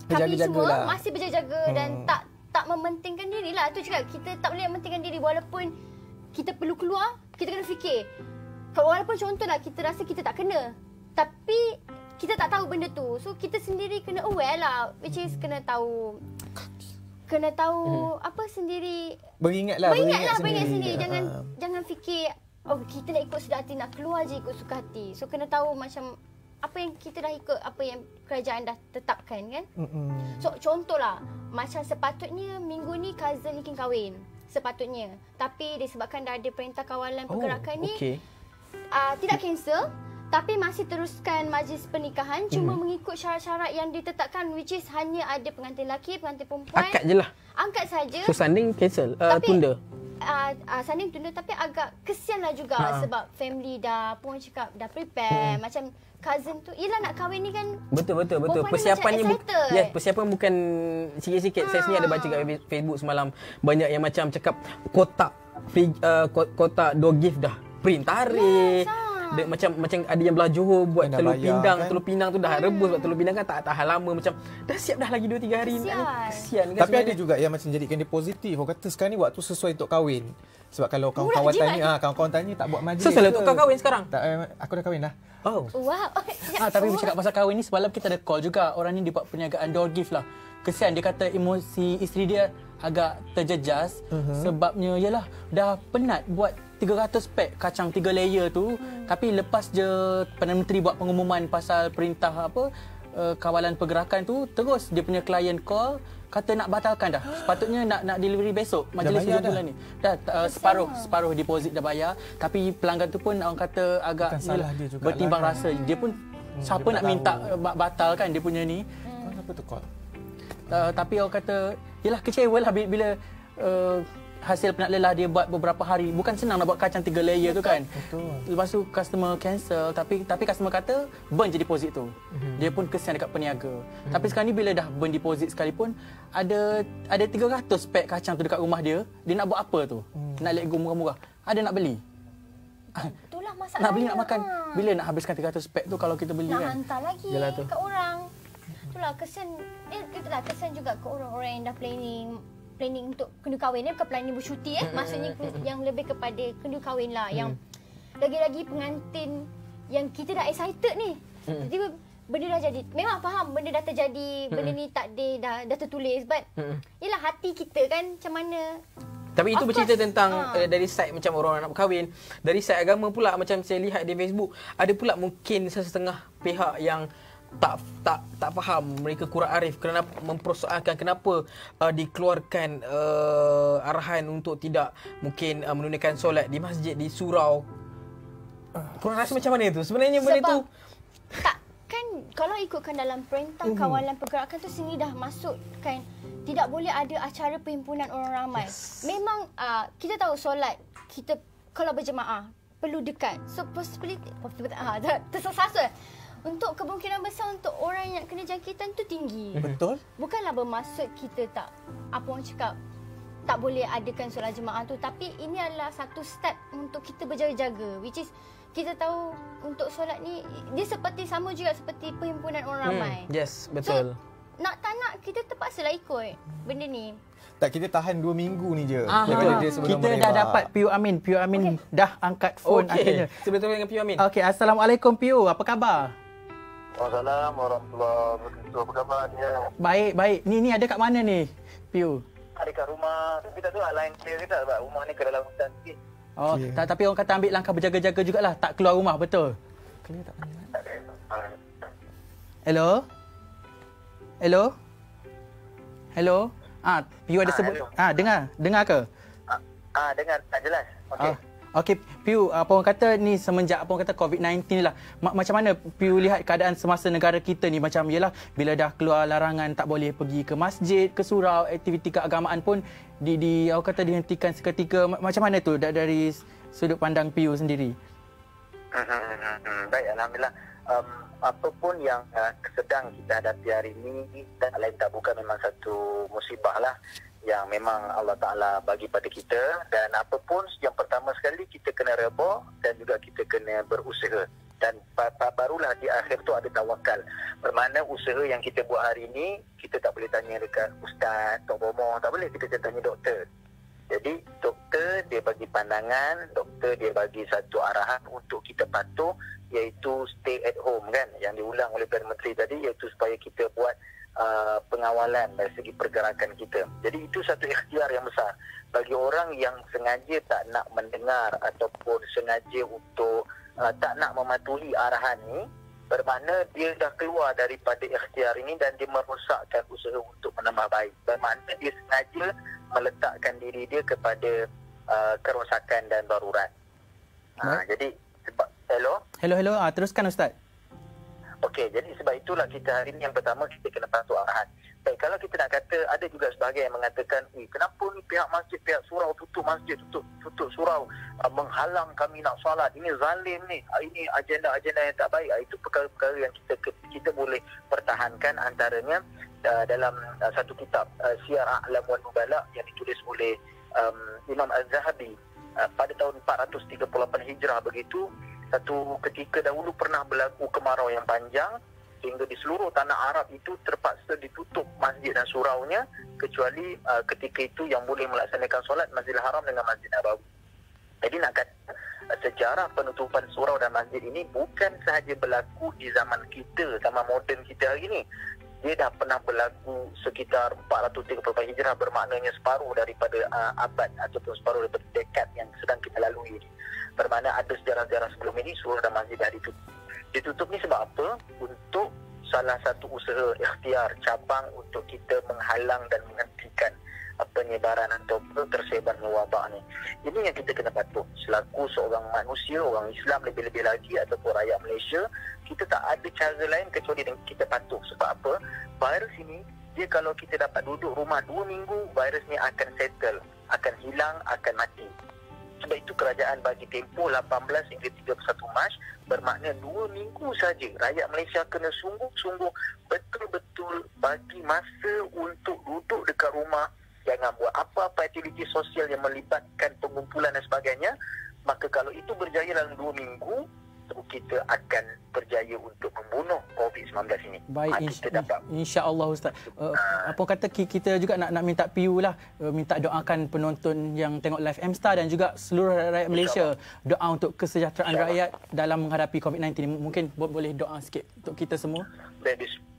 Kami semua lah. Masih berjaga-jaga dan tak mementingkan diri lah. Tu cakap kita tak boleh mementingkan diri walaupun kita perlu keluar, kita kena fikir. Walaupun contohlah kita rasa kita tak kena, tapi kita tak tahu benda tu. So kita sendiri kena aware lah, which is kena tahu apa sendiri. Beringat sendiri. Jangan fikir kita nak ikut sedar hati, nak keluar je ikut suka hati. So kena tahu macam apa yang kita dah ikut, apa yang kerajaan dah tetapkan kan. So contohlah macam sepatutnya minggu ni cousin Ikin kahwin. Sepatutnya. Tapi disebabkan dah ada perintah kawalan pergerakan ni tidak cancel. Tapi masih teruskan majlis pernikahan cuma mengikut syarat-syarat yang ditetapkan, which is hanya ada pengantin lelaki, pengantin perempuan. Akad je lah. Angkat saja. So sanding cancel, tunda. Sanding tunda tapi agak kesianlah juga sebab family dah pun cakap dah prepare. Macam cousin tu, yelah nak kahwin ni kan. Betul. Persiapannya persiapan bukan sikit-sikit. Saya sendiri ada baca kat Facebook semalam banyak yang macam cakap kotak door gift dah print tarikh. Macam ada yang belah Johor buat telur pindang kan? Telur pindang tu dah rebus, buat telur pindang kan tak tahan lama, macam dah siap dah lagi 2-3 hari. Kesian kan. Tapi ada juga yang macam jadikan dia positif. Orang kata sekarang ni waktu sesuai untuk kahwin. Sebab kalau kawan-kawan tanya tak buat majlis. So salah untuk kau kahwin sekarang? Tak, aku dah kahwin dah. Oh. Wow. Tapi bercakap pasal kahwin ni, semalam kita ada call juga. Orang ni dia buat perniagaan door gift lah. Kesian, dia kata emosi isteri dia agak terjejas. Sebabnya yalah dah penat buat 300 pack kacang 3 layer tu. Tapi lepas je Perdana Menteri buat pengumuman pasal perintah kawalan pergerakan tu, terus dia punya klien call kata nak batalkan dah. Sepatutnya nak delivery besok. Majlis 7 bulan ni. Dah separuh deposit dah bayar. Tapi pelanggan tu pun orang kata agak bertimbang rasa. Dia pun siapa nak minta batalkan dia punya ni. Siapa tu call? Tapi orang kata yalah kecewa lah bila hasil penat lelah dia buat beberapa hari. Bukan senang nak buat kacang 3 layer tu kan. Lepas tu customer cancel, tapi customer kata burn je deposit tu. Dia pun kesian dekat peniaga. Tapi sekarang ni bila dah burn deposit sekalipun, ada 300 pack kacang tu dekat rumah dia. Dia nak buat apa tu? Nak let go murah-murah. Ada nak beli? Itulah masalah. Nak beli nak makan. Bila nak habiskan 300 pack tu kalau kita beli nak kan? Nak hantar lagi ke orang. Itulah kesian juga ke orang-orang yang dah planning untuk kena kahwin ni, bukan planning bersyuti maksudnya yang lebih kepada kena kahwin lah, yang lagi-lagi pengantin yang kita dah excited ni. Tiba benda dah jadi. Memang faham benda dah terjadi, benda ni tak dah tertulis, but yalah hati kita kan macam mana. Tapi itu bercerita tentang dari side macam orang nak berkahwin. Dari side agama pula, macam saya lihat di Facebook, ada pula mungkin setengah pihak yang tak faham, mereka kurang arif kerana mempersoalkan kenapa dikeluarkan arahan untuk tidak mungkin menunaikan solat di masjid, di surau. Korang rasa macam mana tu? Sebenarnya benda tu tak kan, kalau ikutkan dalam perintah kawalan pergerakan tu sini dah masuk kan, tidak boleh ada acara perhimpunan orang ramai. Memang kita tahu solat kita kalau berjemaah perlu dekat. So possibility tersasul. Untuk kemungkinan besar untuk orang yang kena jangkitan tu tinggi. Betul. Bukanlah bermaksud kita tak, apa orang cakap, tak boleh adakan solat jemaah tu. Tapi ini adalah satu step untuk kita berjaga-jaga. Which is, kita tahu untuk solat ni, dia seperti sama juga seperti perhimpunan orang ramai. Yes, betul. So, nak tak nak, kita terpaksalah ikut benda ni. Tak, kita tahan 2 minggu ni je. Kita dah dapat Pio Amin. Pio Amin dah angkat phone akhirnya. Sebetul dengan Pio Amin. Okey, Assalamualaikum Pio. Apa khabar? Waalaikumsalam warahmatullahi wabarakatuh. Apa khabar dia? Baik. Ni ada kat mana ni, Pio? Ada kat rumah. Tapi tak tahu line clear ke tak, sebab rumah ni ke dalam hutan sikit. Oh, tapi orang kata ambil langkah berjaga-jaga jugalah. Tak keluar rumah, betul? Clear tak pandai. Hello? Hello? Hello? Piu ada sebut. Dengar ke? Dengar tak jelas. Okey. Okey, Piu, apa orang kata ni semenjak apa orang kata COVID-19 ni lah. Macam mana Piu lihat keadaan semasa negara kita ni? Macam yalah, bila dah keluar larangan tak boleh pergi ke masjid, ke surau, aktiviti keagamaan pun orang kata dihentikan seketika. Macam mana tu dari sudut pandang Piu sendiri? Baik, alhamdulillah. Apapun yang sedang kita hadapi hari ini, tak lain tak bukan memang satu musibah lah yang memang Allah Ta'ala bagi pada kita. Dan apapun, yang pertama sekali kita kena reba dan juga kita kena berusaha. Dan barulah di akhir tu ada tawakal. Bermakna usaha yang kita buat hari ini, kita tak boleh tanya dekat ustaz, Tok Bomo, tak boleh, kita tanya doktor. Jadi doktor dia bagi pandangan, doktor dia bagi satu arahan untuk kita patuh, iaitu stay at home kan, yang diulang oleh Perdana Menteri tadi, iaitu supaya kita buat pengawalan dari segi pergerakan kita. Jadi itu satu ikhtiar yang besar bagi orang yang sengaja tak nak mendengar ataupun sengaja untuk tak nak mematuhi arahan ni. Bermakna dia dah keluar daripada ikhtiar ini dan dia merosakkan usaha untuk menambah baik. Bermakna dia sengaja meletakkan diri dia kepada kerosakan dan darurat. Jadi sebab Hello. Teruskan Ustaz. Okey, jadi sebab itulah kita hari ini yang pertama kita kena patuh arahan. Baik, kalau kita nak kata, ada juga sebahagian yang mengatakan, kenapa ni pihak masjid, pihak surau tutup masjid, tutup surau, menghalang kami nak solat, ini zalim ni, ini agenda-agenda yang tak baik. Itu perkara-perkara yang kita boleh pertahankan, antaranya dalam satu kitab Syiar A'lam wal Nubala yang ditulis oleh Imam Az-Zahabi pada tahun 438 Hijrah begitu. Satu ketika dahulu pernah berlaku kemarau yang panjang sehingga di seluruh tanah Arab itu terpaksa ditutup masjid dan suraunya, kecuali ketika itu yang boleh melaksanakan solat Masjidil Haram dengan Masjid Nabawi. Jadi nak kata sejarah penutupan surau dan masjid ini bukan sahaja berlaku di zaman kita, zaman moden kita hari ini. Dia dah pernah berlaku sekitar 434 Hijrah, bermaknanya separuh daripada abad ataupun separuh daripada dekad yang sedang kita lalui ini. Bermakna ada sejarah-sejarah sebelum ini surau dan masjid dah ditutup. Ditutup ni sebab apa? Untuk salah satu usaha ikhtiar cabang untuk kita menghalang dan menghentikan penyebaran atau tersebarnya wabak ni. Ini yang kita kena patuh selaku seorang manusia, orang Islam lebih-lebih lagi ataupun rakyat Malaysia. Kita tak ada cara lain kecuali kita patuh. Sebab apa? Virus ini, dia kalau kita dapat duduk rumah 2 minggu, virus ni akan settle, akan hilang, akan mati. Sebab itu kerajaan bagi tempoh 18 hingga 31 Mac, bermakna 2 minggu saja. Rakyat Malaysia kena sungguh-sungguh betul-betul bagi masa untuk duduk dekat rumah. Jangan buat apa-apa aktiviti sosial yang melibatkan pengumpulan dan sebagainya. Maka kalau itu berjaya dalam 2 minggu, kita akan berjaya untuk membunuh COVID-19 ini. Baik, insya-Allah Ustaz. Apa kata kita juga nak minta PU lah, minta doakan penonton yang tengok live M-Star dan juga seluruh rakyat Malaysia, doa untuk kesejahteraan rakyat dalam menghadapi COVID-19 ini. Mungkin boleh doa sikit untuk kita semua.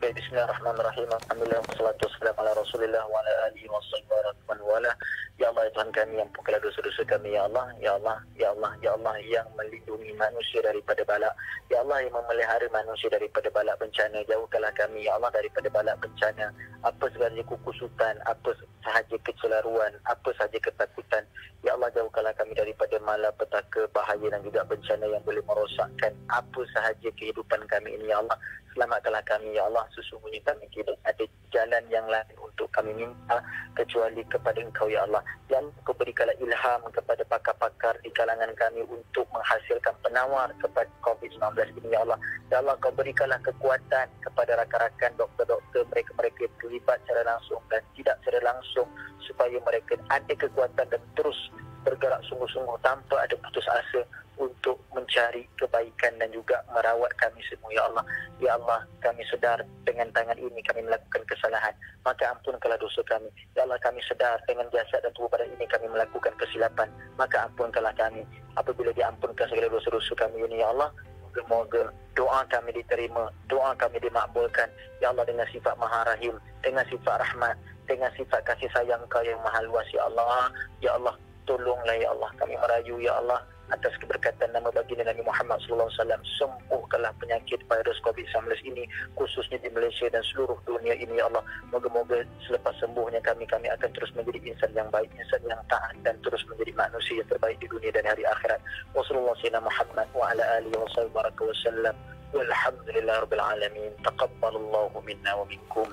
Bismillahirrahmanirrahim. Alhamdulillah wassalatu wassalamu ala Rasulillah wa ala alihi washabbihi wa ala. Ya Allah, ya Tuhan kami, ampunkanlah dosa-dosa kami, ya Allah, ya Allah, ya Allah, ya Allah, yang melindungi manusia daripada bala. Ya Allah, yang memelihara manusia daripada bala bencana. Jauhkanlah kami, ya Allah, daripada bala bencana. Apa sahaja kekusutan, apa sahaja kecelaruan, apa sahaja ketakutan. Ya Allah, jauhkanlah kami daripada malapetaka, bahaya dan juga bencana yang boleh merosakkan apa sahaja kehidupan kami ini, ya Allah. Selamatkanlah kami, ya Allah. Sesungguhnya kami tidak ada jalan yang lain untuk kami minta kecuali kepada Engkau, ya Allah. Dan Engkau berikanlah ilham kepada pakar-pakar di kalangan kami untuk menghasilkan penawar kepada COVID-19 ini, ya Allah. Ya Allah, Kau berikanlah kekuatan kepada rakan-rakan doktor-doktor, mereka-mereka yang terlibat secara langsung dan tidak secara langsung, supaya mereka ada kekuatan dan terus bergerak sungguh-sungguh tanpa ada putus asa untuk mencari kebaikan dan juga merawat kami semua, ya Allah. Ya Allah, kami sedar dengan tangan ini kami melakukan kesalahan, maka ampunkanlah dosa kami. Ya Allah, kami sedar dengan jasad dan tubuh badan ini kami melakukan kesilapan, maka ampunkanlah kami. Apabila diampunkan segala dosa-dosa kami ini, ya Allah, semoga doa kami diterima, doa kami dimakbulkan, ya Allah, dengan sifat Maha Rahim, dengan sifat rahmat, dengan sifat kasih sayang Kau yang Maha Luas, ya Allah. Ya Allah, tolonglah ya Allah, kami merayu ya Allah atas keberkatan nama baginda Nabi Muhammad sallallahu alaihi wasallam, sembuhkanlah penyakit virus COVID-19 ini khususnya di Malaysia dan seluruh dunia ini ya Allah. Moga-moga selepas sembuhnya kami akan terus menjadi insan yang baik, insan yang taat dan terus menjadi manusia yang terbaik di dunia dan hari akhirat. Wassallallahu sayyidina Muhammad wa ala alihi wa sahbihi wasallam. Walhamdulillahirabbil alamin. Taqabbalallahu minna wa minkum.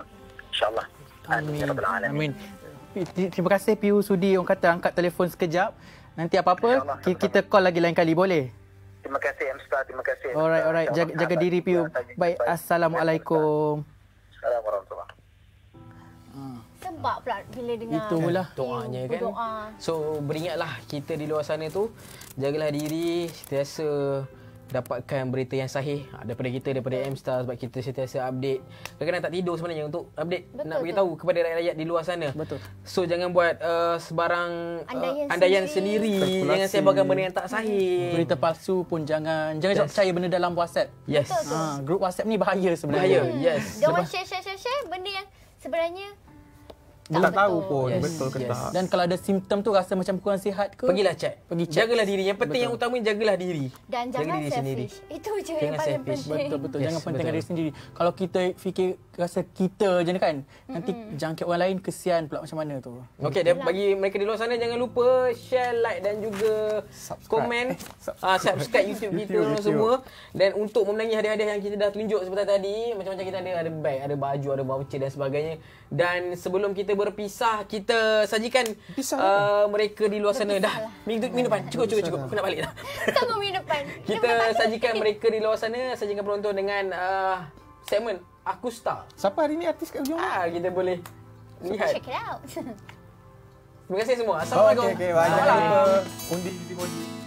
Insyaallah. Amin ya rabbal alamin. Terima kasih Piu sudi orang kata angkat telefon sekejap. Nanti apa-apa kita call lagi lain kali, boleh? Terima kasih M-Star, terima kasih. Alright. Jaga diri Piu. Baik, Assalamualaikum. Assalamualaikum warahmatullahi. Sebab pula bila dengar itulah doanya kan. Berdoa. So beringatlah kita di luar sana tu, jagalah diri, sentiasa dapatkan berita yang sahih daripada kita, daripada M-Star, sebab kita sentiasa update. Kadang-kadang tak tidur sebenarnya untuk update, nak beritahu kepada rakyat-rakyat di luar sana. Betul. So jangan buat sebarang andaian sendiri. Jangan sebarkan benda yang tak sahih. Berita palsu pun jangan percaya benda dalam WhatsApp. Yes. Grup WhatsApp ni bahaya sebenarnya. Yes. Dia orang share benda yang sebenarnya tak tahu pun betul ke Yes. tak. Dan kalau ada simptom tu rasa macam kurang sihat ke, Pergilah check. Pergi check. Jagalah diri. Yang penting, yang utama jagalah diri. Dan Jaga jangan diri sendiri. selfish. Itu je Jangan yang paling selfish. penting. Betul. Yes, Jangan pentingkan betul. diri sendiri. Kalau kita fikir rasa kita je kan, nanti jangkit orang lain, kesian pula macam mana tu. Okey, dan bagi mereka di luar sana, jangan lupa share, like dan juga komen. Subscribe YouTube kita semua. Dan untuk memenangi hadiah-hadiah yang kita dah tunjuk seperti tadi, macam-macam kita ada bag, ada baju, ada voucher dan sebagainya. Dan sebelum kita berpisah, kita sajikan mereka di luar sana dah minggu depan. Cukup. Aku nak balik dah. Sama minggu depan. Kita sajikan mereka di luar sana, sajikan penonton dengan segmen Aku Star. Siapa hari ni artis kat ujung? Kita boleh lihat. Check it out. Terima kasih semua. Assalamualaikum. Okey, jangan lupa undi emoji.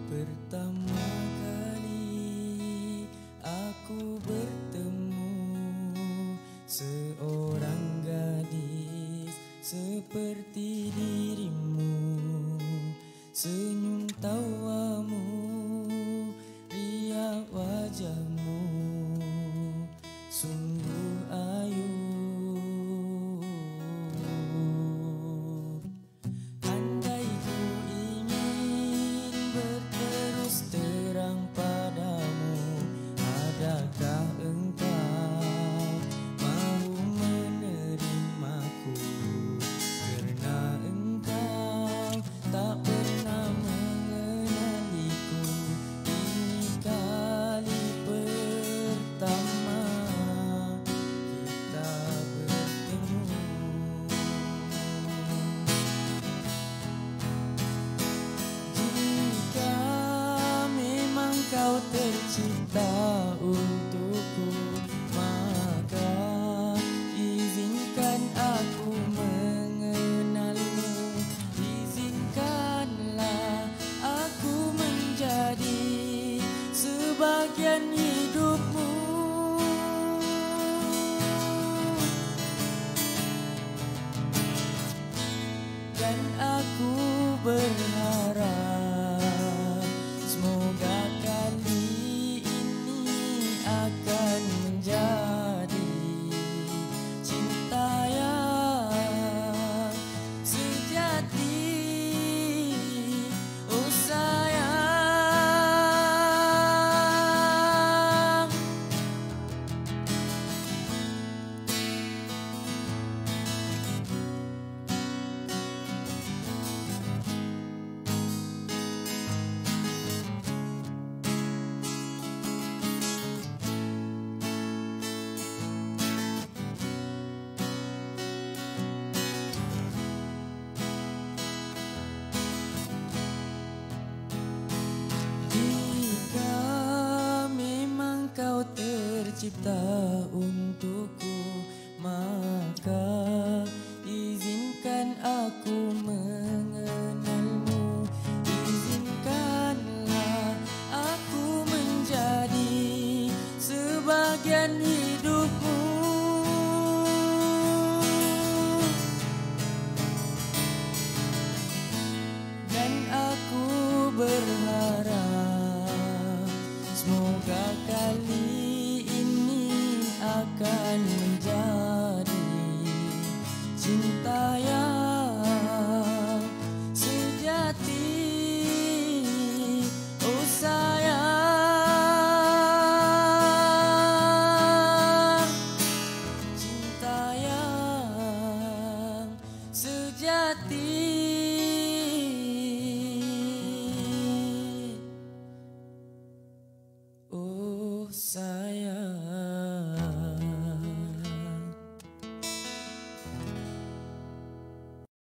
Pertama kali aku bertemu seorang gadis seperti dirimu, senyum tawamu, riak wajahmu, sungguh ayu. Andai ku ingin berterus terang padamu, adakah engkau mahu menerimaku? Kerana engkau tak pernah mengenaliku, ini kali pertama kita bertemu. Jika memang kau tercipta untukku, maka izinkan aku mengenalmu. Izinkanlah aku menjadi sebagian hidupmu. Dan aku berharap semoga kali ini akan menjadi cinta yang sejati. Oh sayang, jika memang kau tercipta untukku, maka izinkan aku mengenalmu. Izinkanlah aku menjadi sebagian hidupmu. kali